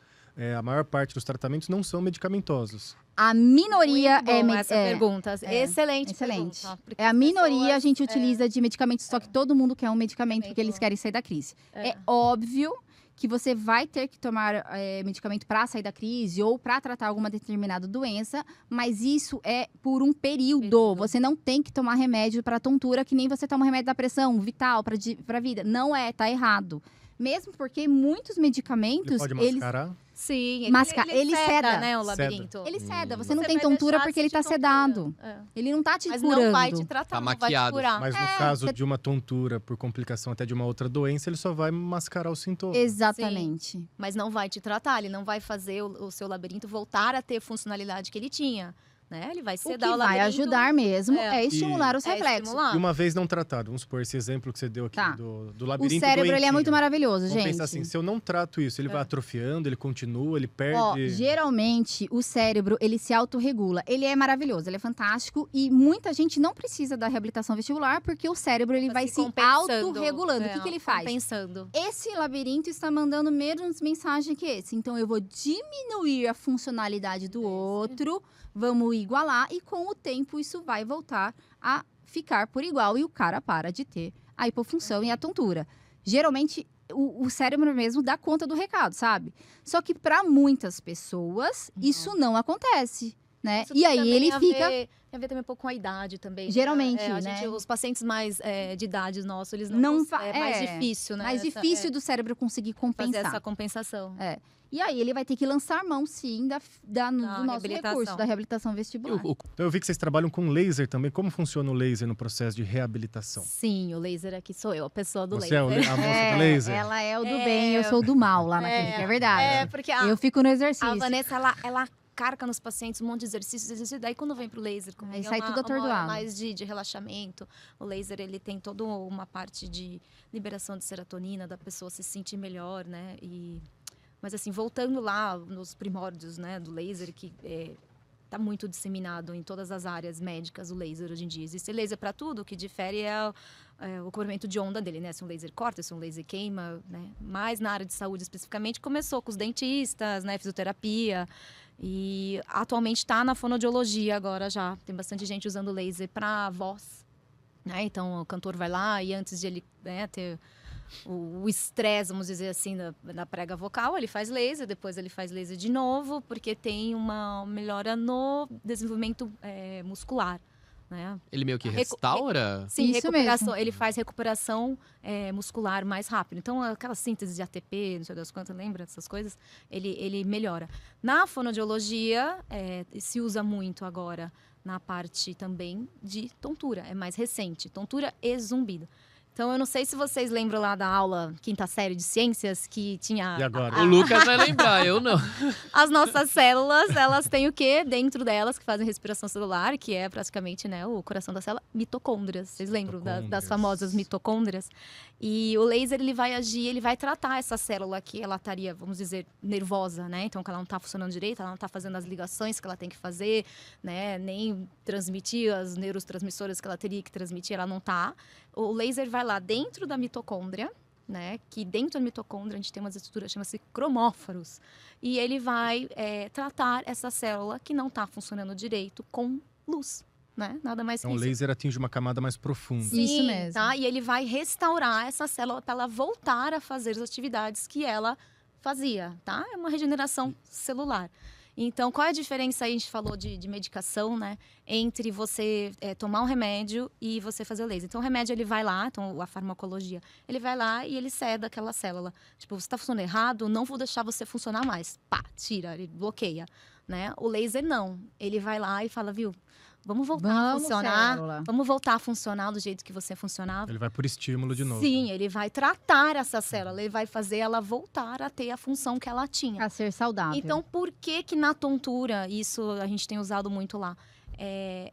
a maior parte dos tratamentos não são medicamentosos. A minoria Muito bom é, essa pergunta. Excelente pergunta, porque É a as minoria pessoas- a gente utiliza de medicamentos, só que todo mundo quer um medicamento porque eles querem sair da crise. É óbvio que você vai ter que tomar medicamento para sair da crise ou para tratar alguma determinada doença, mas isso é por um período. Você não tem que tomar remédio para tontura que nem você toma remédio da pressão vital para vida. Não tá errado. Mesmo porque muitos medicamentos, Ele pode eles mascarar? Sim, ele ceda. né, o Ceda. labirinto. ele ceda. Você Você não tem vai tontura deixar porque de ele tá sentir sedado. tontura. É. Ele não tá te Mas curando. não vai te tratar, Tá não vai te maquiado. curar. Mas no caso de uma tontura por complicação até de uma outra doença, ele só vai mascarar os sintomas. Exatamente. Mas não vai te tratar, ele não vai fazer o seu labirinto voltar a ter a funcionalidade que ele tinha. Né? Ele vai O que sedar o vai labirinto. ajudar mesmo É. é estimular os É reflexos. estimular. E uma vez não tratado, vamos supor, esse exemplo que você deu aqui Tá. do O labirinto cérebro ele é doentinho. muito maravilhoso, Vamos gente. pensar assim, se eu não trato isso, ele vai atrofiando, ele continua, ele perde... Ó, geralmente o cérebro ele se autorregula. Ele é maravilhoso, ele é fantástico e muita gente não precisa da reabilitação vestibular porque o cérebro ele vai se compensando. autorregulando. O que ele faz? Compensando. Esse labirinto está mandando menos mensagem que esse. Então, eu vou diminuir a funcionalidade do outro, vamos igualar, e com o tempo isso vai voltar a ficar por igual e o cara para de ter a hipofunção e a tontura. Geralmente, o cérebro mesmo dá conta do recado, sabe? Só que para muitas pessoas, isso não acontece, né? Isso E tem aí também ele a fica... ver- tem a ver também um pouco com a idade também. Geralmente, a né? gente, os pacientes mais de idade nossos, eles Não é mais difícil, né? mais essa- difícil do cérebro conseguir fazer compensar. essa compensação. E aí ele vai ter que lançar mão, sim, do nosso reabilitação. recurso, da reabilitação E vestibular. Então eu vi que vocês trabalham com laser também. Como funciona o laser no processo de reabilitação? Sim, o laser aqui sou eu, a pessoa do Você é laser. a moça do laser? Ela é o do bem, eu sou do mal lá na clínica, é verdade. porque Eu fico no exercício. a Vanessa, ela carca nos pacientes um monte de exercícios, daí quando vem pro laser comigo, Aí sai tudo uma hora atordoado. mais de relaxamento. O laser, ele tem toda uma parte de liberação de serotonina, da pessoa se sentir melhor, né? Mas assim, voltando lá nos primórdios, né, do laser, que tá muito disseminado em todas as áreas médicas, o laser hoje em dia. Existe laser para tudo, o que difere é o comprimento de onda dele, né? Se um laser corta, se um laser queima, né? Mas na área de saúde especificamente, começou com os dentistas, né? Fisioterapia. E atualmente está na fonoaudiologia agora já. Tem bastante gente usando laser para voz, né? Então o cantor vai lá e antes de ele, né, ter o estresse, vamos dizer assim, da prega vocal, ele faz laser, depois ele faz laser de novo, porque tem uma melhora no desenvolvimento muscular, né? Ele meio que restaura? Sim, Isso recuperação. mesmo. Ele faz recuperação muscular mais rápido. Então, aquela síntese de ATP, não sei das quantas, lembra dessas coisas? Ele melhora. Na fonoaudiologia, se usa muito agora na parte também de tontura. É mais recente, tontura e zumbido. Então, eu não sei se vocês lembram lá da aula quinta série de ciências, que tinha... E agora? O Lucas vai lembrar, eu não. As nossas células, elas têm o quê dentro delas que fazem respiração celular, que é praticamente, né, o coração da célula, mitocôndrias. Vocês lembram das Mitocôndrias. famosas mitocôndrias? E o laser, ele vai agir, ele vai tratar essa célula que ela estaria, vamos dizer, nervosa, né? Então, que ela não está funcionando direito, ela não está fazendo as ligações que ela tem que fazer, né? Nem transmitir as neurotransmissoras que ela teria que transmitir, ela não está. O laser vai lá dentro da mitocôndria, né? Que dentro da mitocôndria a gente tem uma estrutura que chama-se cromóforos. E ele vai tratar essa célula que não está funcionando direito com luz, né? Nada mais Então que o isso. laser atinge uma camada mais profunda. Sim. Isso mesmo. Tá? E ele vai restaurar essa célula para ela voltar a fazer as atividades que ela fazia, tá? É uma regeneração celular. Então, qual é a diferença aí, a gente falou de medicação, né? Entre você tomar um remédio e você fazer o laser. Então, o remédio, ele vai lá, então a farmacologia, ele vai lá e ele ceda aquela célula. Tipo, você está funcionando errado, não vou deixar você funcionar mais. Pá, tira, ele bloqueia, né? O laser, não. Ele vai lá e fala, viu, vamos voltar a funcionar. célula. Vamos voltar a funcionar do jeito que você funcionava. Ele vai por estímulo de novo. Sim, ele vai tratar essa célula, ele vai fazer ela voltar a ter a função que ela tinha. A ser saudável. Então, por que na tontura, isso a gente tem usado muito lá,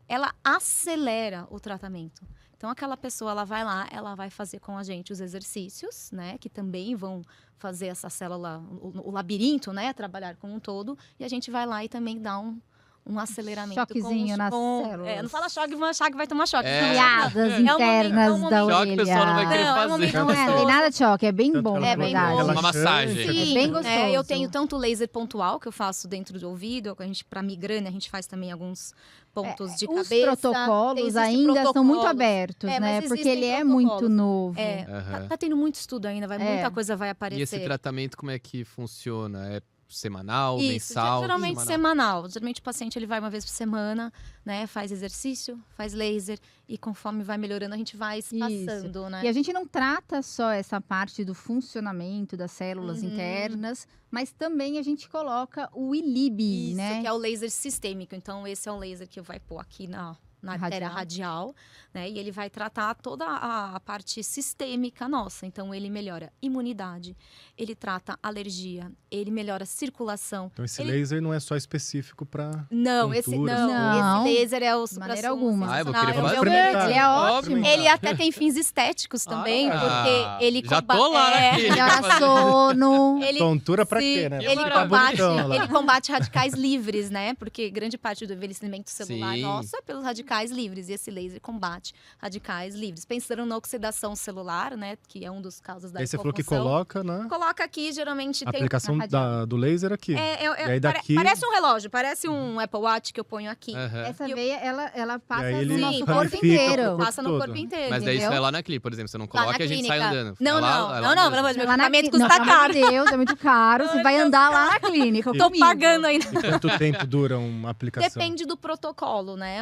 ela acelera o tratamento. Então, aquela pessoa, ela vai lá, ela vai fazer com a gente os exercícios, né? Que também vão fazer essa célula, o labirinto, né? Trabalhar como um todo. E a gente vai lá e também dá um aceleramento. Choquezinho nas células. Não fala choque, vai achar que vai tomar choque. Piadas internas da Choque, orelha. o pessoal não vai querer Não, é um fazer. momento Não é, tem nada de choque, é bem Tanto bom, que na ela bem verdade. bom. Uma massagem. É bem gostoso. Eu tenho tanto laser pontual que eu faço dentro do ouvido, para migrânia a gente faz também alguns pontos de Os cabeça. protocolos Existem ainda são muito protocolos. abertos, É, né? mas Porque existem ele é protocolos. muito novo. Aham. Tá tendo muito estudo ainda, muita coisa vai E aparecer. esse tratamento, como é que funciona? É semanal, Isso, mensal? geralmente semanal. Geralmente o paciente ele vai uma vez por semana, né? Faz exercício, faz laser e conforme vai melhorando a gente vai passando, né? E a gente não trata só essa parte do funcionamento das células internas, mas também a gente coloca o ILIB, Isso, né? que é o laser sistêmico. Então, esse é o laser que vai pôr aqui na artéria radial, né? E ele vai tratar toda a parte sistêmica nossa. Então, ele melhora imunidade, ele trata alergia, ele melhora a circulação. Então esse laser não é só específico para Não, tontura, Não. esse laser é o De maneira alguma. Ah, eu vou sensacional, querer ele fazer. é o- Ele é ótimo. Ele até tem fins estéticos também, porque ele já tô lá aqui. Melhora sono. Ele, tontura pra sim, quê, né? Ele Pra ficar combate, bonitão lá. ele combate radicais livres, né? Porque grande parte do envelhecimento celular Sim. nosso é pelos radicais livres. E esse laser combate radicais livres. Pensando na oxidação celular, né? Que é um dos causas da Aí você falou que hipofunção. coloca na Coloca aqui, geralmente tem... aplicação radial. do laser aqui. E aí daqui- Parece um relógio, parece um Apple Watch que eu ponho aqui. Aham. Essa E eu- veia, ela passa aí no ele nosso corpo ramifica inteiro. pro corpo Passa no todo. corpo inteiro. Mas daí isso entendeu? é lá na clínica, por exemplo. Você não Lá coloca na e a gente sai clínica. andando. Não, É lá- é lá não, mesmo. pelo amor de Deus, meu Lá na equipamento clínica. custa Não, caro. pelo amor de Deus, é muito caro. Você vai andar lá na clínica Tô comigo. pagando ainda. E quanto tempo dura uma aplicação? Depende do protocolo, né?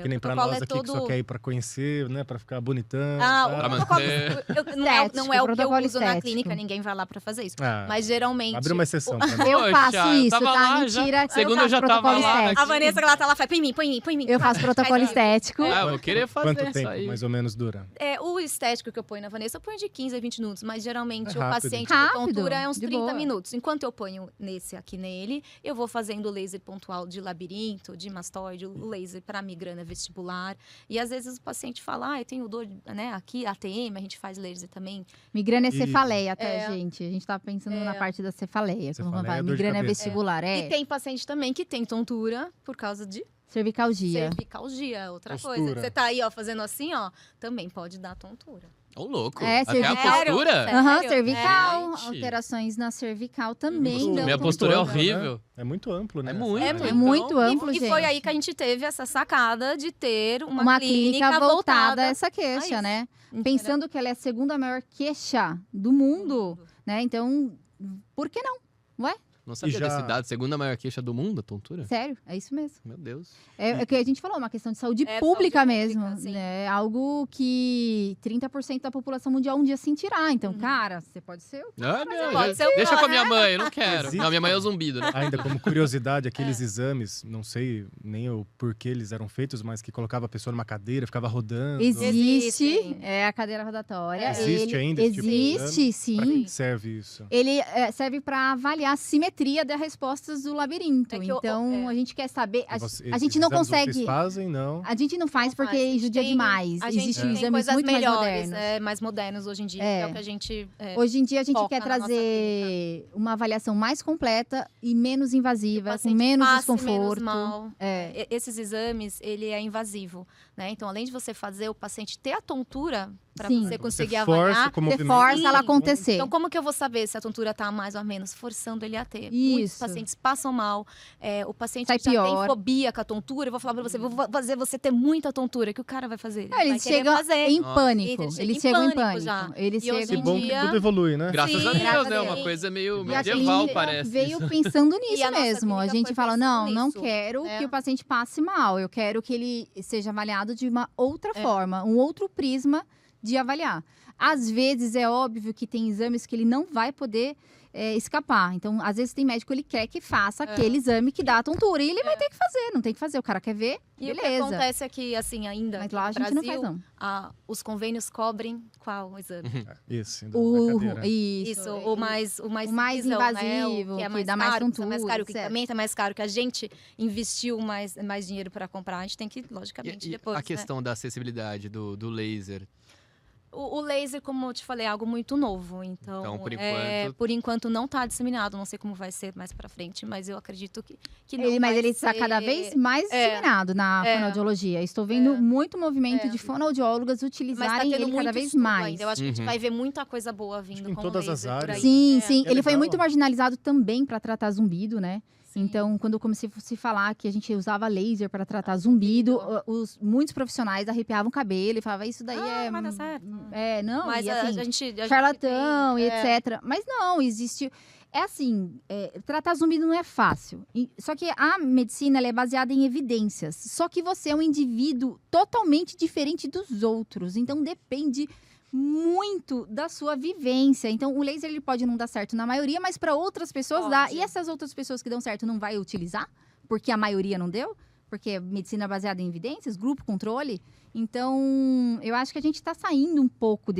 Que nem o pra protocolo nós aqui que só quer ir pra conhecer, né? Pra ficar bonitão. Ah, tá? o Pra protocolo manter. não é o que eu protocolo uso na estético. clínica, ninguém vai lá pra fazer isso. Ah, Mas geralmente. abre uma exceção pra mim. Eu Poxa, faço eu isso, tava tá? lá já. Mentira. Segunda eu faço já tava protocolo lá, estético. A Vanessa, ela tá lá, faz, põe em mim. Eu faço protocolo estético. Ah, eu vou querer fazer Quanto isso tempo aí. mais ou menos dura? O estético que eu ponho na Vanessa, eu ponho de 15 a 20 minutos, mas geralmente É o rápido. paciente com Rápido, tontura é uns de 30 boa. minutos. Enquanto eu ponho nesse aqui nele, eu vou fazendo laser pontual de labirinto, de mastoide, o laser para migrânia vestibular. E às vezes o paciente fala, eu tenho dor, né, aqui, ATM, a gente faz laser também. Migrânia é E- cefaleia, tá, É. gente? A gente tá pensando na parte da cefaleia. Quando Cefaleia vai é dor de migrânia cabeça. vestibular, E tem paciente também que tem tontura por causa de cervicalgia. cervicalgia, outra Postura. coisa. Você tá aí, ó, fazendo assim, ó, também pode dar tontura. Ô, louco. É, Até a cervical. postura? Sério? Aham, cervical. Gente. Alterações na cervical também. Muito- dão Minha Muito postura é amplo, horrível. É muito amplo, né? É muito. É É muito amplo, E gente. foi aí que a gente teve essa sacada de ter Uma clínica voltada a essa a queixa, isso. né? entendeu? Pensando que ela é a segunda maior queixa do mundo, né? Então, por que não? Não sabia E já- desse dado. Segunda maior queixa do mundo, a tontura? Sério, é isso mesmo. Meu Deus. É o que a gente falou, uma questão de saúde É, pública saúde mesmo. pública, sim. Né? Algo que 30% da população mundial um dia sentirá. Então, cara, você pode ser o Ah, não, pode ser o deixa pior, com a minha né? mãe, eu não quero. Existe. Não, minha mãe é o zumbido, né? Ainda como curiosidade, aqueles exames, não sei nem o porquê eles eram feitos, mas que colocava a pessoa numa cadeira, ficava rodando. Existe, Existem. é a cadeira rotatória. Existe ainda esse tipo de Existe, exame? Pra sim. que serve isso? Ele serve para avaliar a simetria das respostas do labirinto. É que então, a gente quer saber. A Esses gente não exames consegue. Vocês fazem, não? A gente não faz Não porque faz. A gente judia tem- demais. A gente Existem tem exames coisas muito melhores, mais modernos. mais modernos hoje em dia. É. É o que a gente... Hoje em dia a gente foca quer na nossa trazer uma avaliação mais completa e menos o invasiva, com paciente menos passe desconforto. menos mal. É. Esses exames, ele é invasivo, né? Então, além de você fazer o paciente ter a tontura para Sim. você conseguir Você força avaliar, com o Você movimento. força ela Sim. acontecer. então como que eu vou saber se a tontura tá mais ou menos forçando ele a ter? Isso. Muitos pacientes passam mal, o paciente Sai que já pior. tem fobia com a tontura, eu vou falar para você, vou fazer você ter muita tontura, que o cara vai fazer? Ele vai Eles querer chegam fazer. em Nossa. pânico. Eles chegam Eles em chegam em pânico pânico. já. Eles E hoje Que em chegam. bom dia- que tudo evolui, né? Graças Sim, a Deus, graças né? a Uma Deus. coisa meio E a medieval, clínica parece. veio pensando E nisso a nossa mesmo. A clínica gente foi fala, pensando não nisso. quero É. que o paciente passe mal. Eu quero que ele seja avaliado de uma outra forma, um outro prisma de avaliar. Às vezes é óbvio que tem exames que ele não vai poder escapar. Então, às vezes tem médico, ele quer que faça aquele exame que dá a tontura. E ele vai ter que fazer, não tem que fazer. O cara quer ver, E beleza. o que acontece é que, assim, ainda Mas aqui lá a no gente não Brasil, faz, não. os convênios cobrem qual exame? Esse, da O, cadeira. Isso, o mais invasivo, né? O que é que mais dá mais caro, que é mais tontura, caro, o que certo. também é mais caro, que a gente investiu mais dinheiro para comprar, a gente tem que, logicamente, E depois, a né? questão da acessibilidade do laser. O laser, como eu te falei, é algo muito novo. Então, por enquanto não está disseminado. Não sei como vai ser mais para frente, mas eu acredito que não Mas vai ele está ser- cada vez mais disseminado na fonoaudiologia. Estou vendo muito movimento de fonoaudiólogas Mas tá utilizarem tendo ele cada muito vez estudo mais. ainda. Eu acho que a gente vai ver muita coisa boa vindo em com todas o as laser por áreas. aí. Sim, É. sim. É Ele foi legal. muito marginalizado também para tratar zumbido, né? Sim. Então, quando eu comecei a se falar que a gente usava laser para tratar zumbido, muitos profissionais arrepiavam o cabelo e falavam, isso daí Vai dar certo. não, Mas e assim, a gente charlatão tem- e etc. Mas não, existe... É assim, tratar zumbido não é fácil. Só que a medicina ela é baseada em evidências. Só que você é um indivíduo totalmente diferente dos outros. Então, depende muito da sua vivência. Então, o laser ele pode não dar certo na maioria, mas para outras pessoas dá. Pode. E essas outras pessoas que dão certo não vai utilizar? Porque a maioria não deu? Porque é medicina baseada em evidências, grupo controle. Então, eu acho que a gente está saindo um pouco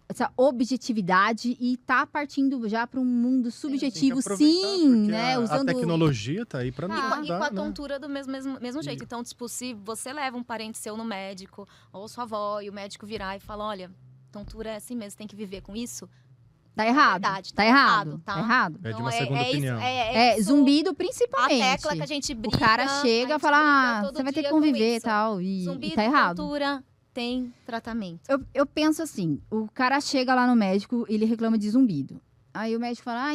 essa objetividade e tá partindo já para um mundo subjetivo, Tem que aproveitar, sim, porque né? A Usando tecnologia tá aí para nos E com ajudar, a né? tontura do mesmo jeito. Então, tipo, se você leva um parente seu no médico, ou sua avó, e o médico virar e fala, olha, tontura é assim mesmo, tem que viver com isso. tá errado, verdade, tá tá errado, errado, tá? tá errado. Pede Então, uma segunda opinião. isso, Zumbido a principalmente. tecla que a gente O briga. cara a chega e gente fala, briga todo você vai ter que dia com conviver e isso. tal, e Zumbido tá e errado. tontura tem tratamento. Eu penso assim, o cara chega lá no médico, ele reclama de zumbido. Aí o médico fala,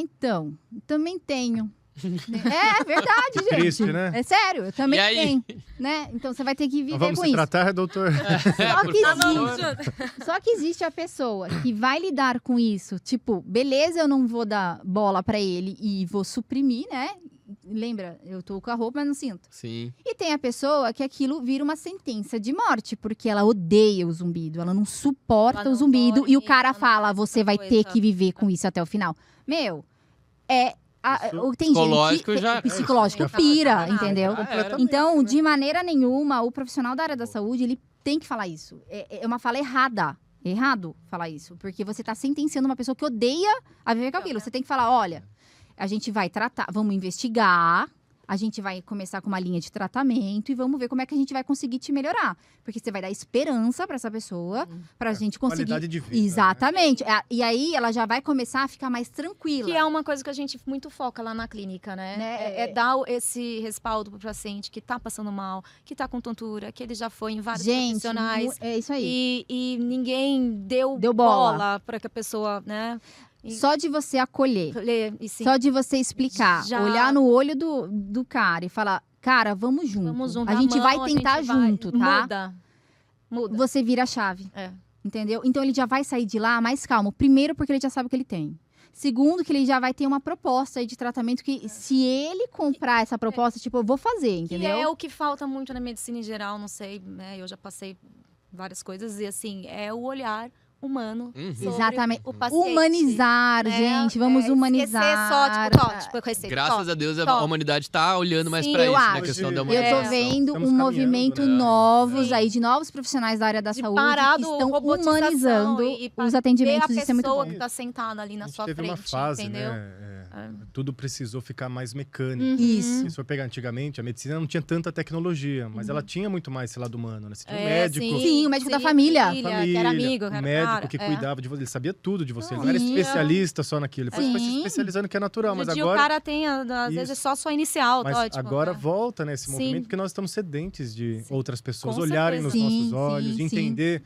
também tenho. É verdade, gente. Triste, né? É sério, eu também E aí? tenho. Né? Então você vai ter que viver Então vamos com se isso. tratar, doutor? Só que existe a pessoa que vai lidar com isso. Tipo, beleza, eu não vou dar bola pra ele e vou suprimir, né? Lembra, eu tô com a roupa, mas não sinto. Sim. E tem a pessoa que aquilo vira uma sentença de morte, porque ela odeia o zumbido, ela não suporta Ela o não zumbido dorme, e o cara ela não fala, faz você outra vai coisa. ter que viver com isso até o final. Meu, tem Psicológico gente já- psicológico É, pira, já entendeu? era. Completamente, Então, né? de maneira nenhuma, o profissional da área da saúde, ele tem que falar isso. É uma fala errada. É errado falar isso. Porque você está sentenciando uma pessoa que odeia a viver com aquilo. Você tem que falar, olha, a gente vai tratar, vamos investigar, a gente vai começar com uma linha de tratamento e vamos ver como é que a gente vai conseguir te melhorar. Porque você vai dar esperança para essa pessoa, para a gente conseguir... Qualidade de vida. Exatamente. E aí, ela já vai começar a ficar mais tranquila. Que é uma coisa que a gente muito foca lá na clínica, né? É dar esse respaldo pro paciente que tá passando mal, que tá com tontura, que ele já foi em vários Gente, profissionais. é isso aí. E ninguém deu bola. bola para que a pessoa, né? Só de você acolher. Só de você explicar, Já- olhar no olho do cara e falar, cara, vamos junto. Vamos junto. A gente vai tentar junto, tá? Muda. Você vira a chave. É. Entendeu? Então ele já vai sair de lá mais calmo. Primeiro, porque ele já sabe o que ele tem. Segundo, que ele já vai ter uma proposta aí de tratamento que, se ele comprar essa proposta, tipo, eu vou fazer, entendeu? Que é o que falta muito na medicina em geral, não sei, né? Eu já passei várias coisas e assim, é o olhar humano sobre Exatamente. o paciente. Humanizar, né? gente. Vamos humanizar. Esquecer só, tipo, receita. Graças a Deus, a só. humanidade tá olhando mais Sim, pra eu isso, na acho. questão da Eu Eu tô humanização. vendo Estamos um caminhando, movimento né? novos Sim. aí, de novos profissionais da área da De saúde parar que do estão robotização humanizando e os ver atendimentos. a Isso é muito pessoa bom. que tá sentada ali A na gente sua teve frente, uma fase, entendeu? né? Tudo precisou ficar mais mecânico. Isso. Se for pegar antigamente, a medicina não tinha tanta tecnologia, mas ela tinha muito mais esse lado humano, né? Você tinha um É, médico, Sim, o médico da família. que era amigo, um que era médico cara, que é. cuidava de você, ele sabia tudo de você, ele Não, não era sim. especialista só naquilo, depois foi se Sim. especializando, que é natural, mas Hoje em dia agora... o cara tem, às vezes, Isso. só sua inicial. Mas tá, tipo, agora é. volta, né, esse Sim. movimento, porque nós estamos sedentes de Sim. outras pessoas Com olharem nos certeza. nossos Sim, olhos, sim, de entender.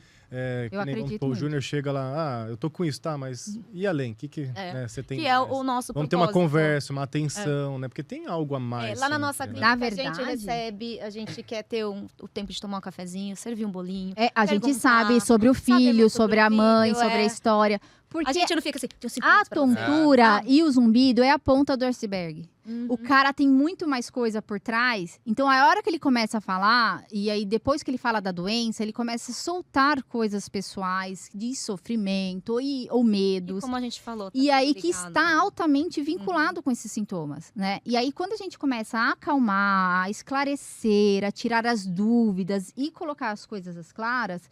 Que nem acredito o muito. Júnior chega lá, eu tô com isso, tá, mas e além? O que né, você tem Que é mais? o nosso Vamos ter uma propósito. conversa, uma atenção, né? Porque tem algo a mais. Lá na nossa sempre, clínica, né? Na a gente verdade- recebe, a gente quer ter o tempo de tomar um cafezinho, servir um bolinho. A gente Perguntar, sabe sobre o saber filho, muito sobre sobre a o mãe, filho, sobre a história. Porque A gente não fica assim, tem 5 a minutos pra você. tontura sabe? e o zumbido é a ponta do iceberg. O cara tem muito mais coisa por trás. Então, a hora que ele começa a falar, e aí depois que ele fala da doença, ele começa a soltar coisas pessoais de sofrimento ou E medos. como a gente falou. tá E aí tudo que ligado, está né? altamente vinculado com esses sintomas, né? E aí quando a gente começa a acalmar, a esclarecer, a tirar as dúvidas e colocar as coisas às claras,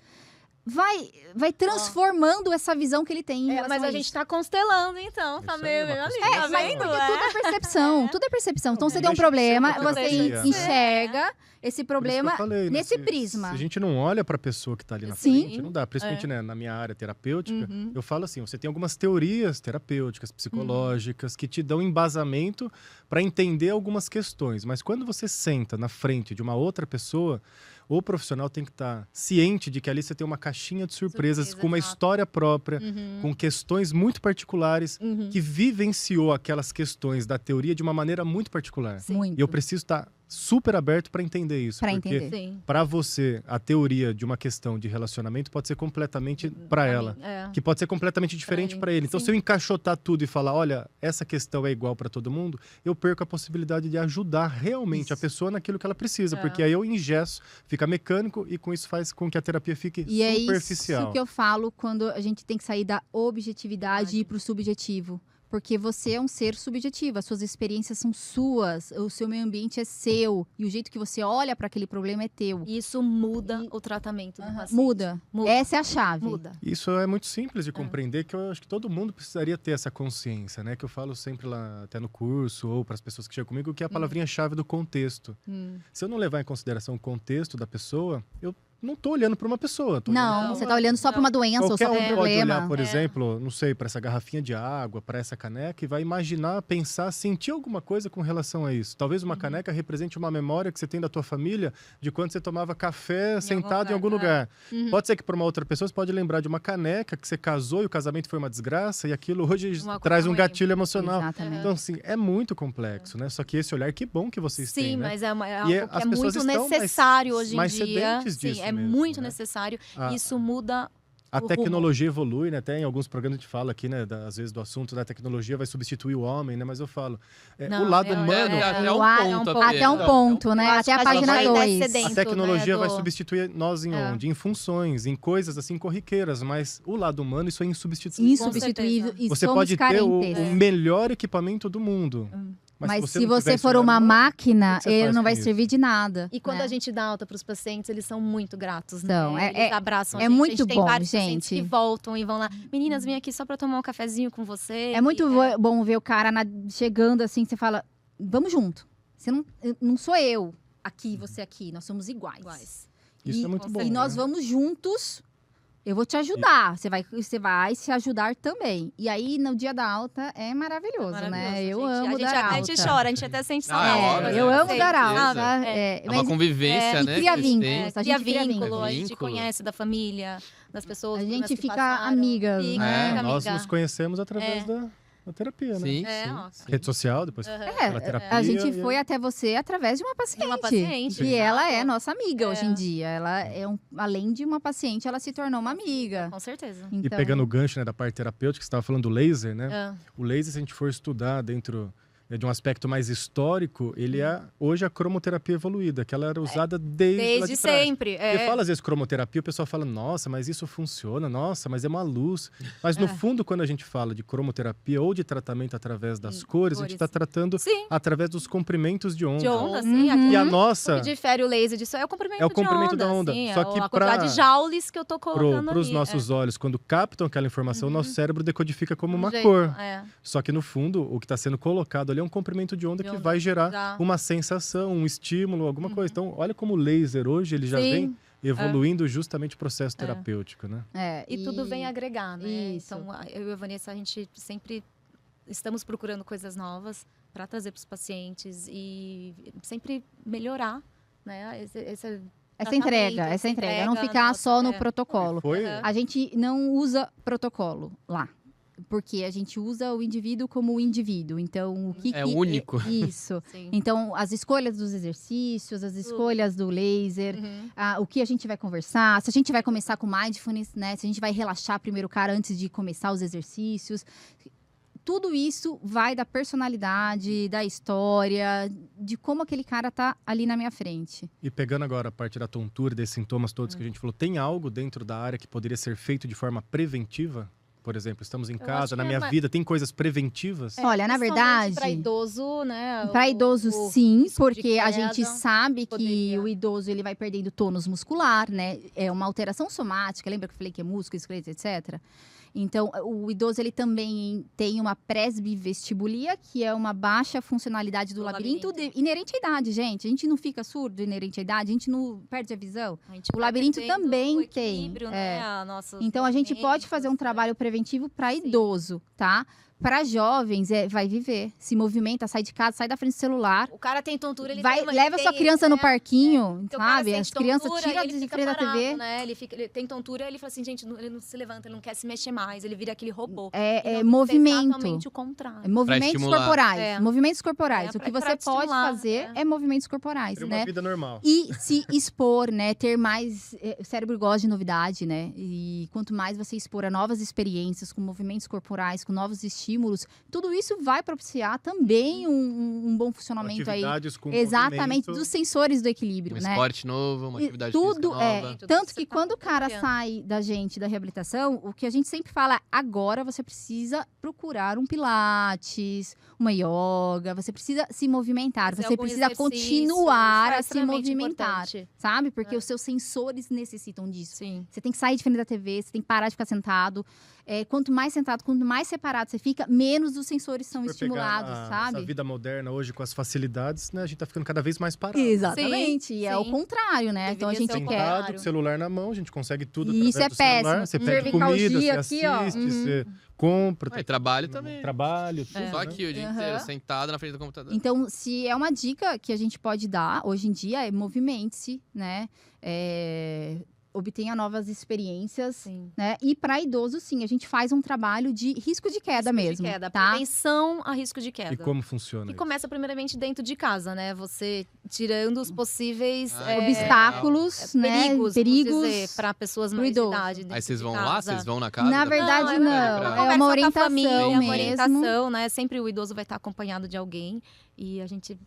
vai transformando essa visão que ele tem em relação Mas a isso. gente tá constelando, então. Tá Isso aí, meio uma ali, constelação. tá Mas vendo? porque tudo é percepção, tudo é percepção. Então Não você tem um deixa de ser problema, uma você terapia. enxerga esse Por isso que eu problema falei, né? nesse Se prisma. a gente não olha para a pessoa que está ali na Sim. frente, não dá. Principalmente né, na minha área terapêutica, Uhum. eu falo assim, você tem algumas teorias terapêuticas, psicológicas, que te dão embasamento para entender algumas questões. Mas quando você senta na frente de uma outra pessoa, o profissional tem que estar ciente de que ali você tem uma caixinha de surpresas Surpresa, com uma exato. história própria, Uhum. com questões muito particulares, Uhum. que vivenciou aquelas questões da teoria de uma maneira muito particular. Sim. Muito. E eu preciso estar super aberto para entender isso. Pra porque entender. Sim. para você, a teoria de uma questão de relacionamento pode ser completamente para ela. É. Que pode ser completamente diferente ele, para ele. Então, sim. se eu encaixotar tudo e falar, olha, essa questão é igual para todo mundo, eu perco a possibilidade de ajudar realmente Isso. a pessoa naquilo que ela precisa. É. Porque aí eu engesso, fica mecânico e com isso faz com que a terapia fique E é superficial. isso que eu falo quando a gente tem que sair da objetividade e ir para o subjetivo. Porque você é um ser subjetivo, as suas experiências são suas, o seu meio ambiente é seu, e o jeito que você olha para aquele problema é teu. Isso muda o tratamento do paciente. Muda. Muda. Essa é a chave. Muda. Isso é muito simples de compreender, que eu acho que todo mundo precisaria ter essa consciência, né? Que eu falo sempre lá, até no curso, ou para as pessoas que chegam comigo, que é a palavrinha-chave do contexto. Se eu não levar em consideração o contexto da pessoa, eu não tô olhando para uma pessoa. Tô olhando Não, Não, você tá olhando só para uma doença ou Qualquer só para um um pode problema. olhar, por exemplo, não sei, para essa garrafinha de água, para essa caneca e vai imaginar, pensar, sentir alguma coisa com relação a isso. Talvez uma caneca represente uma memória que você tem da tua família de quando você tomava café sentado em algum lugar. Pode ser que para uma outra pessoa você pode lembrar de uma caneca que você casou e o casamento foi uma desgraça e aquilo hoje Uma traz coisa um ruim. gatilho emocional. Exatamente. Então, assim, é muito complexo, né? Só que esse olhar, que bom que vocês têm, Sim, né? mas é, é E algo que as é pessoas muito estão necessário hoje em mais dia. sedentes Sim, disso é mesmo, muito né? necessário. A- Isso muda A o rumo. tecnologia evolui, né? Até em alguns programas a gente fala aqui, né? Às vezes do assunto da tecnologia vai substituir o homem, né? Mas eu falo, Não, o lado é- humano, é- até um o ar- ponto. Até um ponto, né? Eu acho Até a que a gente página vai 2. descer dentro, a tecnologia né, vai do- substituir nós em É. onde? Em funções, em coisas assim corriqueiras, mas o lado humano, isso é insubstituível. Insubstituível. E Você somos pode ter carentes. o melhor equipamento do mundo. Mas se não você tiver esse for olhar uma humano, máquina, o que você ele faz não com vai isso? servir de nada. E quando né? a gente dá alta para os pacientes, eles são muito gratos, São, né? é- Eles abraçam a é gente. muito A gente tem bom, vários pacientes gente. que voltam e vão lá. Meninas, vim aqui só para tomar um cafezinho com você. É muito E, bom ver o cara chegando assim, você fala, vamos junto. Você não sou eu aqui, você aqui, nós somos iguais. iguais. Isso é muito bom. E nós né? vamos juntos. Eu vou te ajudar. Você vai se ajudar também. E aí, no dia da alta, é maravilhoso, né? Eu gente. amo a gente, dar a alta. gente chora, a gente até sente Ah, saudade. óbvio, mas eu amo sei, dar sabe? alta. É uma Mas convivência, e né? cria que vínculos. tem. A Cria gente cria vínculo, a gente Vínculo. conhece da família, das pessoas. A das gente que fica passaram. amigas, Fica, né? fica Nós amiga. nos conhecemos através da terapia, né? Sim, É, sim, ó. sim. Rede social, depois pela terapia. A gente e foi até você através de uma paciente. Uma paciente, E ela exato. é nossa amiga hoje É. em dia. Ela é além de uma paciente, ela se tornou uma amiga. Com certeza. E Então, pegando o gancho, né, da parte terapêutica, você estava falando do laser, né? É. O laser, se a gente for estudar dentro de um aspecto mais histórico, ele é hoje a cromoterapia evoluída, que ela era usada desde lá Desde de trás. sempre. Porque fala às vezes cromoterapia, o pessoal fala, nossa, mas isso funciona, nossa, mas é uma luz. Mas no fundo, quando a gente fala de cromoterapia ou de tratamento através das cores, a gente está tratando Sim, através dos comprimentos de onda. de onda, sim. Uhum. Aqui, E a o nossa, que difere o laser disso é o comprimento, É o comprimento da onda. Sim, Só que a quantidade de joules que eu tô colocando para os ali. nossos olhos, quando captam aquela informação, o nosso cérebro decodifica como uma jeito, cor. É. Só que no fundo, o que está sendo colocado ali é um comprimento de onda De que onda. vai gerar Já. uma sensação, um estímulo, alguma coisa. Então, olha como o laser hoje ele já Sim. vem evoluindo justamente o processo terapêutico, né? E tudo vem agregar, né? Isso. Então, eu e a Vanessa, a gente sempre estamos procurando coisas novas para trazer para os pacientes e sempre melhorar, né? essa entrega, não ficar nossa, só no é. protocolo. Foi Aham. A gente não usa protocolo lá. Porque a gente usa o indivíduo como o indivíduo. Então, o que É único. Isso. Sim. Então, as escolhas dos exercícios, as escolhas do laser, Uhum. o que a gente vai conversar, se a gente vai começar com mindfulness, né? Se a gente vai relaxar primeiro o cara antes de começar os exercícios. tudo isso vai da personalidade, da história, de como aquele cara tá ali na minha frente. E pegando agora a parte da tontura, desses sintomas todos que a gente falou, tem algo dentro da área que poderia ser feito de forma preventiva? Por exemplo, estamos em acho casa, na que minha é vida, tem coisas preventivas? Olha, na verdade, para idoso, né? para idoso, o sim, risco de porque a queda gente sabe que poderia. o idoso ele vai perdendo tônus muscular, né? É uma alteração somática, lembra que eu falei que é músculo, esqueleto, etc. Então, o idoso ele também tem uma presbivestibulia, que é uma baixa funcionalidade do labirinto, inerente à idade, gente. A gente não fica surdo inerente à idade, a gente não perde a visão. A gente O vai labirinto perdendo também o tem, equilíbrio, é. né? Então, a gente pode fazer um trabalho preventivo para idoso, tá? Para jovens, vai viver, se movimenta, sai de casa, sai da frente do celular. O cara tem tontura, ele Leva sua criança no parquinho, Então, o cara sabe? sente As crianças tontura, tiram ele de fica frente da parado, TV. né? Ele tem tontura, ele fala assim, gente, ele não se levanta, ele não quer se mexer mais, ele vira aquele robô. É Então, tem que ser movimento. exatamente o contrário. Movimentos estimular. corporais. É. Movimentos corporais. É, o que pra você pode estimular, fazer né? é movimentos corporais, Seria uma né? vida normal. E se expor, né? Ter mais... O cérebro gosta de novidade, né? E quanto mais você expor a novas experiências, com movimentos corporais, com novos estímulos, tudo isso vai propiciar também um bom funcionamento aí. Atividades com Exatamente, movimento. dos sensores do equilíbrio, Um né? esporte novo, uma E atividade tudo física é. nova. Tudo Tanto que que você tá quando o cara criando. sai da gente, da reabilitação, o que a gente sempre fala, agora você precisa procurar um pilates, uma yoga, você precisa se movimentar, Fazer você algum precisa exercício, continuar isso é a se extremamente movimentar, importante. sabe? Porque É. os seus sensores necessitam disso. Sim. Você tem que sair de frente da TV, você tem que parar de ficar sentado. Quanto mais sentado, quanto mais separado você fica, menos os sensores são Se for estimulados, pegar sabe? Essa vida moderna hoje com as facilidades, né? A gente tá ficando cada vez mais parado. Exatamente, Sim, e é o sim. contrário, né? Então a Deveria gente ser o quer. Sentado, contrário. com o celular na mão, a gente consegue tudo E isso através é do celular. péssimo. Você pede comida, Cervicalgia você aqui, ó. assiste, Uhum. você compra. Ah, e trabalho também. Trabalho, tudo, Só né? aqui o dia Aham. inteiro, sentado na frente do computador. Então, se é uma dica que a gente pode dar hoje em dia, é movimente-se, né? Obtenha novas experiências, Sim. né? E para idoso, sim, a gente faz um trabalho de risco de queda Risco mesmo, de queda, tá? prevenção a risco de queda. E como funciona E isso? começa primeiramente dentro de casa, né? Você tirando os possíveis Obstáculos, né? perigos para pessoas pro mais de idoso. idade. dentro Aí vocês de vão lá, casa. vocês vão na casa? Na da verdade, pessoa? não. Pede pra- É Conversa uma com a orientação família, uma mesmo. orientação, né? Sempre o idoso vai estar acompanhado de alguém e a gente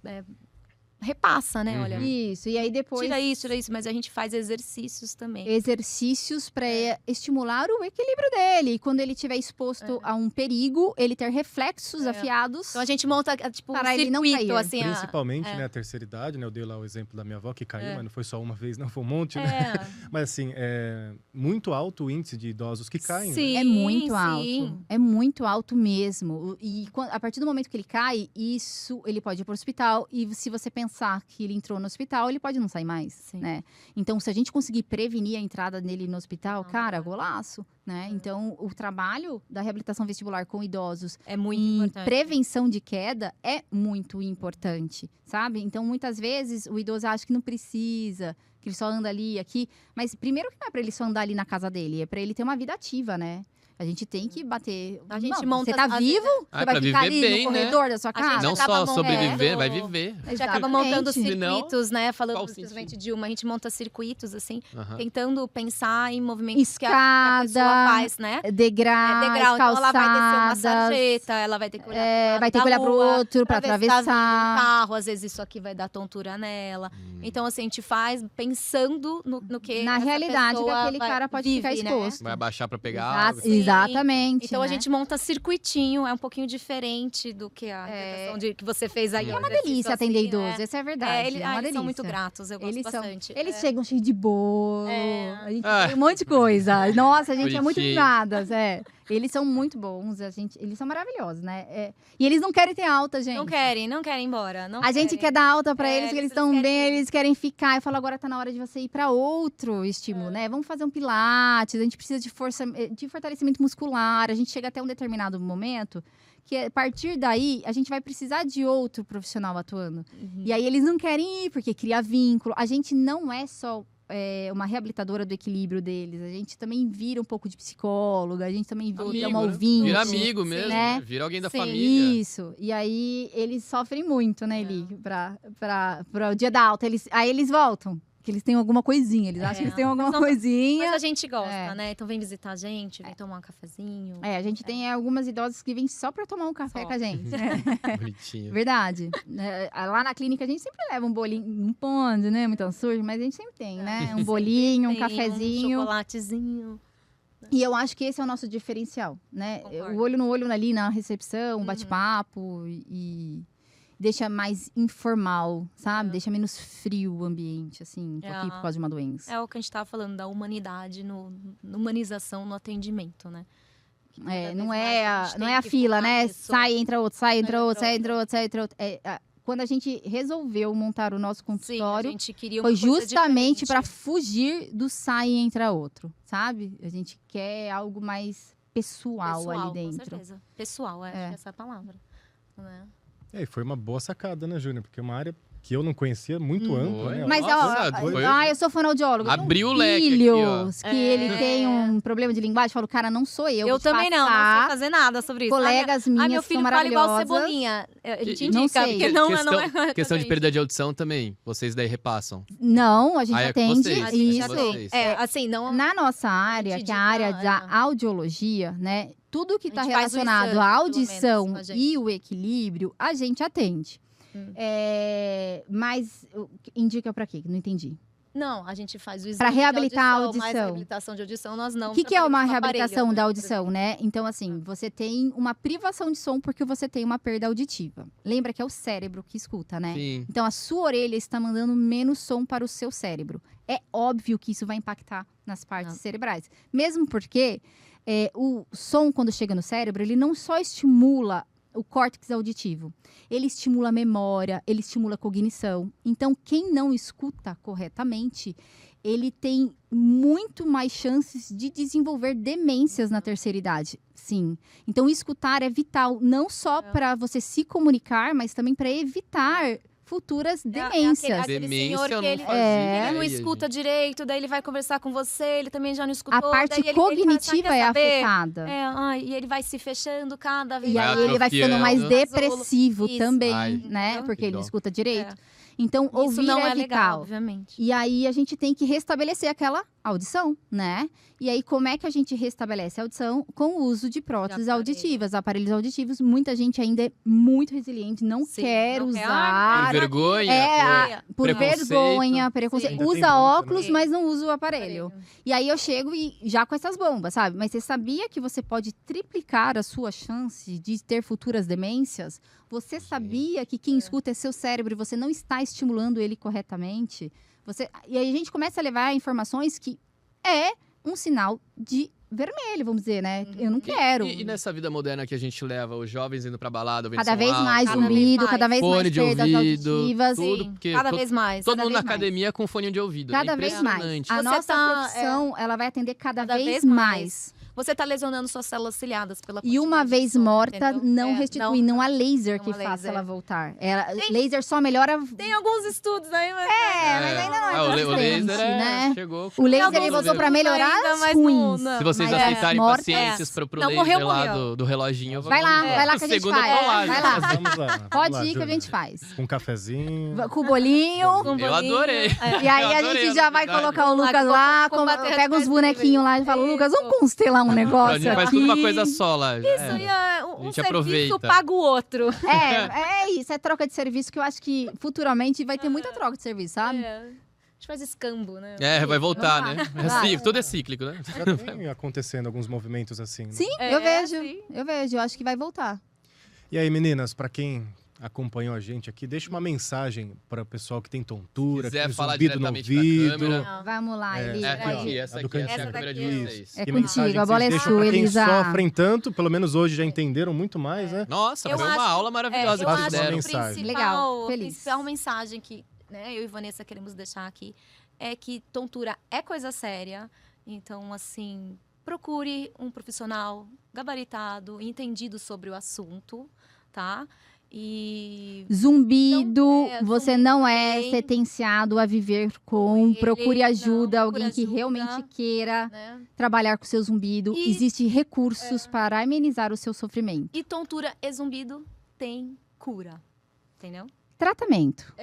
repassa, né? Uhum. Olha, Isso, e aí depois tira isso, mas a gente faz exercícios também. exercícios para estimular o equilíbrio dele. E quando ele estiver exposto a um perigo, ele ter reflexos afiados. Então a gente monta tipo um Para ele não circuito, cair. assim. Principalmente, né, a terceira idade, né? Eu dei lá o exemplo da minha avó que caiu, mas não foi só uma vez, não, foi um monte, né? Mas assim, é muito alto o índice de idosos que caem. né? Sim, É muito sim. alto. É muito alto mesmo. E a partir do momento que ele cai, ele pode ir para o hospital. E se você pensar que ele entrou no hospital, ele pode não sair mais, Sim. né? Então, se a gente conseguir prevenir a entrada dele no hospital, Não, cara, é. golaço, né? Então, o trabalho da reabilitação vestibular com idosos É muito em importante. prevenção de queda é muito importante, sabe? Então, muitas vezes, o idoso acha que não precisa, que ele só anda ali, aqui. Mas, primeiro que não é para ele só andar ali na casa dele, é para ele ter uma vida ativa, né? A gente tem que bater... A gente Não, monta você tá às vivo? vezes- Você Ah, vai pra ficar viver ali bem, no né? corredor da sua A gente casa? Não acaba só montando- sobreviver, vai viver. A gente acaba montando Exatamente. circuitos, né? Falando Qual principalmente sentido? de uma, a gente monta circuitos, assim, Aham. tentando pensar em movimentos que a pessoa Escada, faz, né? Degraus, Degrau, então ela vai descer uma calçadas, sarjeta, ela vai ter que olhar pro lado vai ter que da olhar pro rua, outro para ver se tá vindo um atravessar. carro, às vezes isso aqui vai dar tontura nela. Então, assim, a gente faz pensando no que Na essa realidade que pessoa aquele cara pode ficar vive, né? exposto. Vai abaixar pra pegar Exato- água. Sim. Exatamente. Então, a né? gente monta circuitinho, é um pouquinho diferente do que a reabilitação que você fez aí. É o uma exercício delícia assim, atender né? idoso, essa é a verdade. Eles é uma são delícia. muito gratos, eu gosto Eles bastante. Eles chegam cheios de bolo, a gente Ah. tem um monte de coisa. Nossa, a gente é muito Bonitinho. mimadas, Eles são muito bons, eles são maravilhosos, né? E eles não querem ter alta, gente. Não querem ir embora. Não A gente querem. quer dar alta pra É, eles, que eles eles estão querem bem, ir. eles querem ficar. Eu falo, agora tá na hora de você ir pra outro estímulo, né? Vamos fazer um pilates, a gente precisa de fortalecimento muscular. A gente chega até um determinado momento que a partir daí a gente vai precisar de outro profissional atuando. E aí eles não querem ir porque cria vínculo. A gente não é só uma reabilitadora do equilíbrio deles. A gente também vira um pouco de psicóloga, a gente também vira Amigo, um né? ouvinte. Vira amigo mesmo, né? né? Vira alguém da Sim. família. Isso. E aí eles sofrem muito, né, Eli? Pra o dia da alta. Aí eles voltam. que eles têm alguma coisinha. Eles acham que eles têm alguma Mas coisinha. a gente gosta, É. né? Então vem visitar a gente, vem tomar um cafezinho. A gente tem algumas idosas que vêm só pra tomar um café Só. com a gente. Bonitinho. Verdade. Lá na clínica a gente sempre leva um bolinho, não pode, né? Muito sujo, mas a gente sempre tem, né? Um bolinho, um Tem cafezinho. Um chocolatezinho. E eu acho que esse é o nosso diferencial, né? Concordo. O olho no olho ali na recepção, um bate-papo e deixa mais informal, sabe? Deixa menos frio o ambiente, assim. Tô aqui por causa de uma doença. É o que a gente tava falando da humanidade, no humanização no atendimento, né? Que cada vez Não mais é a gente não tem é a que fila, focar né? nisso. Sai, entra outro, sai, entra outro, sai, entra entra outro, sai, entra outro. Quando a gente resolveu montar o nosso Sim, a consultório, gente queria uma foi coisa justamente diferente. para fugir do sai e entra outro, sabe? A gente quer algo mais pessoal ali Com dentro. certeza. Pessoal, acho É. que essa é a palavra. Né? E foi uma boa sacada, né, Júnior? Porque é uma área que eu não conhecia muito ampla, Foi. né? Mas, Nossa, foi- eu sou fonoaudiólogo. Abriu o Tenho leque aqui, filhos ó. que ele tem um problema de linguagem. Eu falo, cara, não sou eu. Eu vou te também não sei passar. fazer nada sobre isso. Colegas minhas meu que filho são fala igual maravilhosas. Cebolinha. A gente Não indica, sei. porque não questão, é questão de exatamente. perda de audição também. Vocês daí repassam. Não, a gente É com atende vocês, A gente já com isso. vocês. tem. É, assim, não... Na nossa área, que é a área indica, da audiologia, né? Tudo que A está gente faz o relacionado exame, à pelo audição menos, com a gente. e o equilíbrio, a gente atende. Mas indica para quê? Não entendi. Não, a gente faz o exame Pra de reabilitar a mais audição. reabilitação de audição, nós não O que é uma trabalhamos com reabilitação aparelho, da né? audição, né? Então, assim, você tem uma privação de som porque você tem uma perda auditiva. Lembra que é o cérebro que escuta, né? Sim. Então, a sua orelha está mandando menos som para o seu cérebro. É óbvio que isso vai impactar nas partes cerebrais. Mesmo porque o som, quando chega no cérebro, ele não só estimula o córtex auditivo. Ele estimula a memória, ele estimula a cognição. Então, quem não escuta corretamente, ele tem muito mais chances de desenvolver demências na terceira idade. Sim. Então, escutar é vital, não só para você se comunicar, mas também para evitar futuras demências. Aquele Demência senhor eu que não ele, fazia ele não ideia, escuta gente. direito, daí ele vai conversar com você, ele também já não escutou. A parte daí ele fala, cognitiva "Quer é saber?" afetada. E ele vai se fechando cada vez E Vai aí ele vai ficando mais atrofiando. depressivo Isso. também, Ai, né? que Porque ele dó. não escuta direito. É. Então, Isso ouvir não é é vital. legal, obviamente. E aí a gente tem que restabelecer aquela audição, né? E aí como é que a gente restabelece a audição? Com o uso de próteses aparelho. auditivas, aparelhos auditivos. Muita gente ainda é muito resiliente, não Sim, quer não quer. usar. Por vergonha? Por preconceito. vergonha, preconceito. Ainda tem Usa muito, óculos, né? mas não usa o aparelho. E aí eu chego e já com essas bombas, sabe? Mas você sabia que você pode triplicar a sua chance de ter futuras demências? Você sabia que quem escuta é seu cérebro e você não está estimulando ele corretamente? E aí a gente começa a levar informações que é um sinal de vermelho, vamos dizer, né? Eu não quero. E nessa vida moderna que a gente leva os jovens indo pra balada, ouvindo Cada som vez alto, mais cada vez zumbido, mais. cada vez mais fone de perdas ouvido, auditivas. tudo, Sim, porque cada todo- vez mais. Todo cada mundo na vez mais. academia com fone de ouvido. Cada é vez mais. impressionante. A Você nossa tá, profissão, ela vai atender cada Cada vez vez mais. Você tá lesionando suas células ciliadas pela E uma quantidade de vez som, morta, entendeu? não É, restitui, não há laser não que há faça laser. ela voltar. Laser só melhora. Tem alguns estudos aí, mas... Mas ainda não é o consistente, laser né? chegou. O laser alguns ele voltou estudos pra melhorar ainda, as mas ruins. não- Se vocês Mas aceitarem mortas- pacientes pro Não, laser morreu, lá morreu. do reloginho, Vai lá que a gente Segunda faz. colagem. Vai lá. Vamos lá. vamos Pode lá, ir que a Júnior. gente faz. Com um cafezinho. Com o bolinho. Com Eu adorei. E aí Eu a adorei gente já vai novidade. colocar o Lucas lá, combater a pega uns peste bonequinhos lá e fala, livre. Lucas, vamos constelar um A negócio gente faz aqui. tudo uma coisa só lá. Isso aí é um gente serviço aproveita. paga o outro. É isso, é troca de serviço que eu acho que futuramente vai ter muita troca de serviço, sabe? É. A gente faz escambo, né? Vai voltar, Vamos né? lá. É Vai. cíclico, tudo é cíclico, né? Já tem acontecendo alguns movimentos assim. né? Sim, É, eu vejo. sim. Eu acho que vai voltar. E aí, meninas, pra quem acompanhou a gente aqui, deixa uma mensagem para o pessoal que tem tontura, Se quiser que tem falar zumbido no diretamente pra ouvido. câmera. Vamos lá, É, Elisa. É aqui, ó, essa a do aqui, essa é a cantinho. câmera de Essa vocês. É Que contigo, mensagem a que bola vocês é deixam sua, pra quem Elisa. sofrem tanto, pelo menos hoje já entenderam muito mais, né? Nossa, Eu foi uma acho- aula maravilhosa eu que Passa vocês acho uma deram. que mensagem. Legal, feliz. principal mensagem que eu e Vanessa queremos deixar aqui é que tontura é coisa séria. Então, assim, procure um profissional gabaritado, entendido sobre o assunto, tá? E Zumbido, você zumbido não é também. sentenciado a viver com. Com ele, Procure não, ajuda, alguém procure que ajuda. realmente queira né? trabalhar com seu zumbido. E- Existem recursos para amenizar o seu sofrimento. E tontura e zumbido tem cura, entendeu? Tratamento.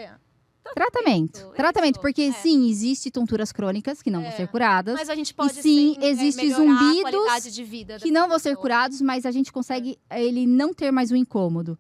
Tratamento, porque É. sim, existe tonturas crônicas que não vão ser curadas, Mas a gente pode sim, existe melhorar zumbidos a qualidade de vida que dessa não vão ser pessoa. curados, mas a gente consegue ele não ter mais o incômodo.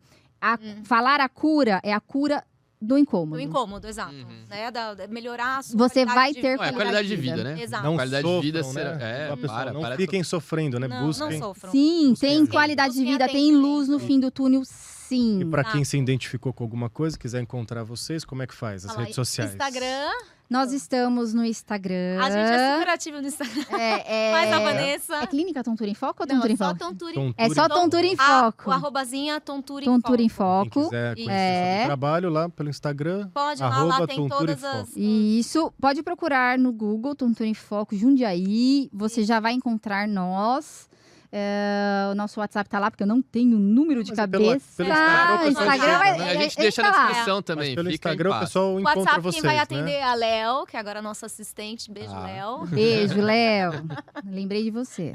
Falar a cura é a cura do incômodo. Do incômodo, exato. Uhum. Né? Melhorar a sua Você qualidade vai de ter vida. É qualidade de vida, né? Exato. Não qualidade sofram, de vida né? será. Ó, pessoal, não para fiquem sofrendo, né? Não Busquem. sofram. Sim, Busquem tem ajuda. qualidade de Busquem vida, tem luz no atendimento. fim do túnel, sim. E para quem Exato. se identificou com alguma coisa, quiser encontrar vocês, como é que faz? As Fala aí. redes sociais. Instagram. Nós estamos no Instagram. A gente é super ativo no Instagram. Mas a Vanessa. É Clínica Tontura em Foco ou Não, Tontura em só Foco? Tontura em Tontura É só Tontura em Foco. O arrobazinha Tontura em Tontura em Foco. Quem Foco. quiser conhecer É. sobre o trabalho lá pelo Instagram, Pode ir lá, arroba lá tem Tontura em todas as... Foco. Isso, pode procurar no Google Tontura em Foco Jundiaí, você já vai encontrar nós. O nosso WhatsApp tá lá, porque eu não tenho número de Mas é pelo cabeça. Instagram, o pessoal Instagram chega, vai- né? A gente ele deixa tá na lá. descrição Mas também. pelo Fica Instagram em o paz. pessoal encontra WhatsApp, vocês, quem vai né? atender é a Léo, que é agora a nossa assistente. Beijo, Ah. Léo. Beijo, Léo. Lembrei de você.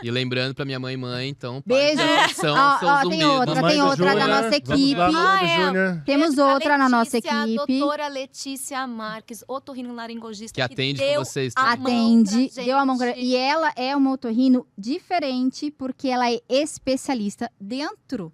E lembrando pra minha mãe e mãe, então. Beijo. São Ó, zumbidos. tem outra, Mamãe tem do outra da Júnior, nossa vamos equipe. lá, mamãe do Ah, é. Júnior. Temos Beijo pra outra na nossa Letícia, equipe. Doutora Letícia Marques, otorrinolaringologista. Que atende deu com vocês a também. mão Atende, pra deu a mão pra... gente. E ela é uma otorrino diferente, porque ela é especialista dentro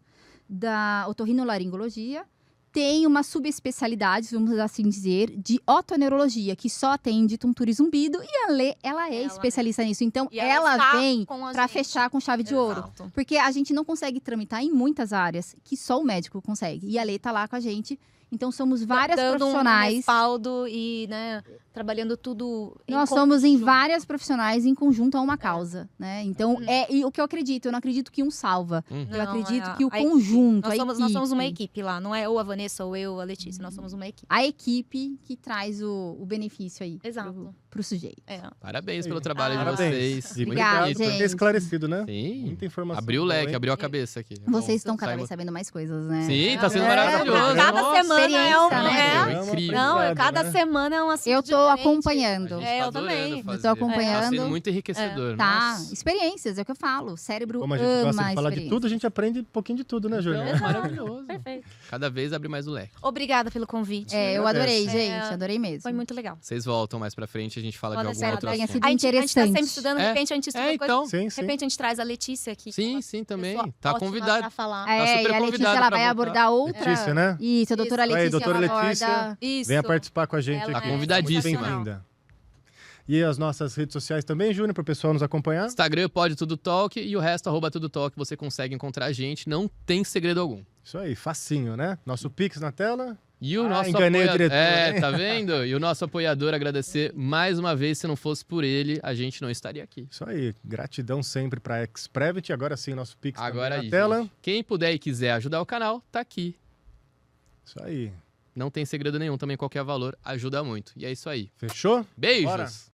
da otorrinolaringologia. Tem uma subespecialidade, vamos assim dizer, de otoneurologia, que só atende tontura e zumbido. E a Lê, ela é Ela, especialista nisso. Então, E ela está vem com a para gente. fechar com chave de ouro. Exato. Porque a gente não consegue tramitar em muitas áreas que só o médico consegue. E a Lê tá lá com a gente. Então, somos várias Dando profissionais. Um respaldo e, né, trabalhando tudo Nós somos em conjunto. várias profissionais em conjunto a uma causa, né? Então, e o que eu acredito, eu não acredito que um salva. Uhum. Eu Não, acredito é que o a equipe. conjunto, Nós somos uma equipe lá, não é ou a Vanessa ou eu, a Letícia, nós somos uma equipe. A equipe que traz o benefício aí Exato. pro sujeito. É. Parabéns Aí. pelo trabalho de Parabéns. vocês. E Muito Obrigada, obrigado por bonito. ter gente. esclarecido, né? Sim. Muita informação. Abriu o boa, leque, hein? abriu a cabeça aqui. Vocês estão cada Saiba- vez sabendo mais coisas, né? Sim, tá sendo É, maravilhoso. cada Nossa, semana é um- experiência, né? Incrível. Não, Aprendizado, cada né? semana é um assunto Eu tô diferente. acompanhando. A gente É, tá eu adorando também. fazer. Eu tô acompanhando. Tá sendo muito enriquecedor. Tá, Nossa. experiências, é o que eu falo. O cérebro Como a gente ama gosta de falar de experiência. tudo, a gente aprende um pouquinho de tudo, né, Júnior? Então, maravilhoso. Perfeito. Cada vez abre mais o leque. Obrigada pelo convite. Eu adorei, Agradece. gente. Adorei mesmo. Foi muito legal. Vocês voltam mais pra frente, a gente fala Pode de algum deixar, outro tenha assunto. sido A gente tá interessante. sempre estudando, de É. repente a gente estuda É, coisa. então. Sim, De sim. repente a gente traz a Letícia aqui. Sim, que é sim, uma também. pessoa Tá ótima convidado. pra falar. Tá super E a Letícia convidada ela pra vai voltar. abordar outra. Letícia, né? Isso, a doutora Isso. Aí, Letícia. doutora ela Letícia. aborda- Isso. Venha participar com a gente Ela aqui. é convidadíssima. Muito bem-vinda. E as nossas redes sociais também, Júnior, para o pessoal nos acompanhar? Instagram pode tudo talk e o resto @tudo talk você consegue encontrar a gente, não tem segredo algum. Isso aí, facinho, né? Nosso Pix na tela. E o nosso enganei o diretor, É, hein? tá vendo? E o nosso apoiador agradecer mais uma vez, se não fosse por ele, a gente não estaria aqui. Isso aí, gratidão sempre para Exprevit. Agora sim, nosso Pix Agora também aí, na tela. gente, quem puder e quiser ajudar o canal, tá aqui. Isso aí. Não tem segredo nenhum, também qualquer valor ajuda muito. E é isso aí. Fechou? Beijos! Bora.